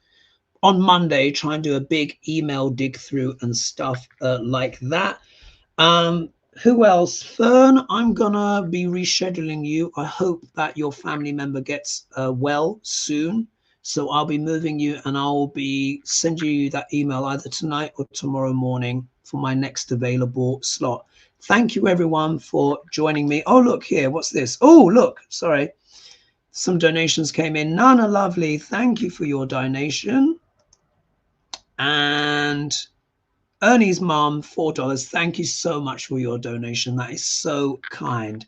on Monday, try and do a big email dig through and stuff like that. Who else? Fern, I'm gonna be rescheduling you. I hope that your family member gets well soon. So I'll be moving you, and I'll be sending you that email either tonight or tomorrow morning for my next available slot. Thank you everyone for joining me. Oh, look here, what's this? Oh, look, sorry. Some donations came in. Nana Lovely, thank you for your donation. And Ernie's mom, $4. Thank you so much for your donation. That is so kind.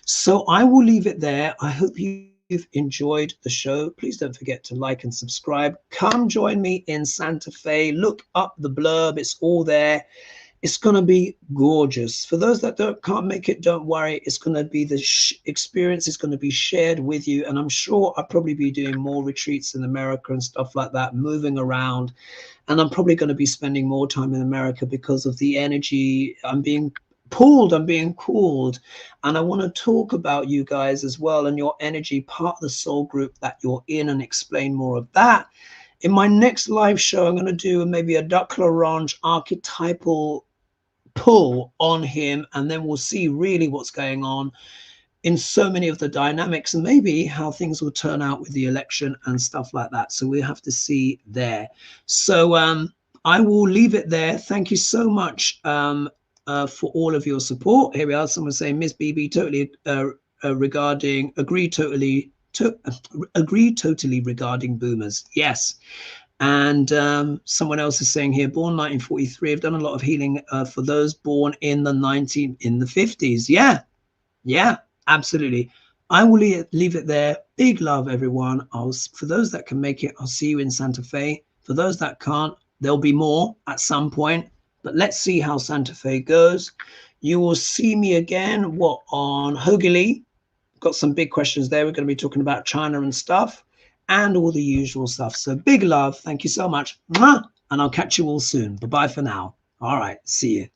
So I will leave it there. I hope you've enjoyed the show. Please don't forget to like and subscribe. Come join me in Santa Fe. Look up the blurb. It's all there. It's going to be gorgeous. For those that can't make it, don't worry. It's going to be the experience is going to be shared with you. And I'm sure I'll probably be doing more retreats in America and stuff like that, moving around. And I'm probably going to be spending more time in America because of the energy. I'm being pulled, I'm being called. And I want to talk about you guys as well and your energy, part of the soul group that you're in, and explain more of that. In my next live show, I'm going to do maybe a Duck L'Orange archetypal pull on him, and then we'll see really what's going on in so many of the dynamics, and maybe how things will turn out with the election and stuff like that. So we have to see there. So I will leave it there. Thank you so much for all of your support. Here we are. Someone saying Miss BB totally regarding agree totally regarding boomers. Yes. And someone else is saying here, born 1943. I've done a lot of healing for those born in the 50s. Yeah, absolutely. I will leave it there. Big love, everyone. For those that can make it, I'll see you in Santa Fe. For those that can't, there'll be more at some point. But let's see how Santa Fe goes. You will see me again, on Hogili. Got some big questions there. We're going to be talking about China and stuff, and all the usual stuff. So big love. Thank you so much. And I'll catch you all soon. Bye-bye for now. All right. See you.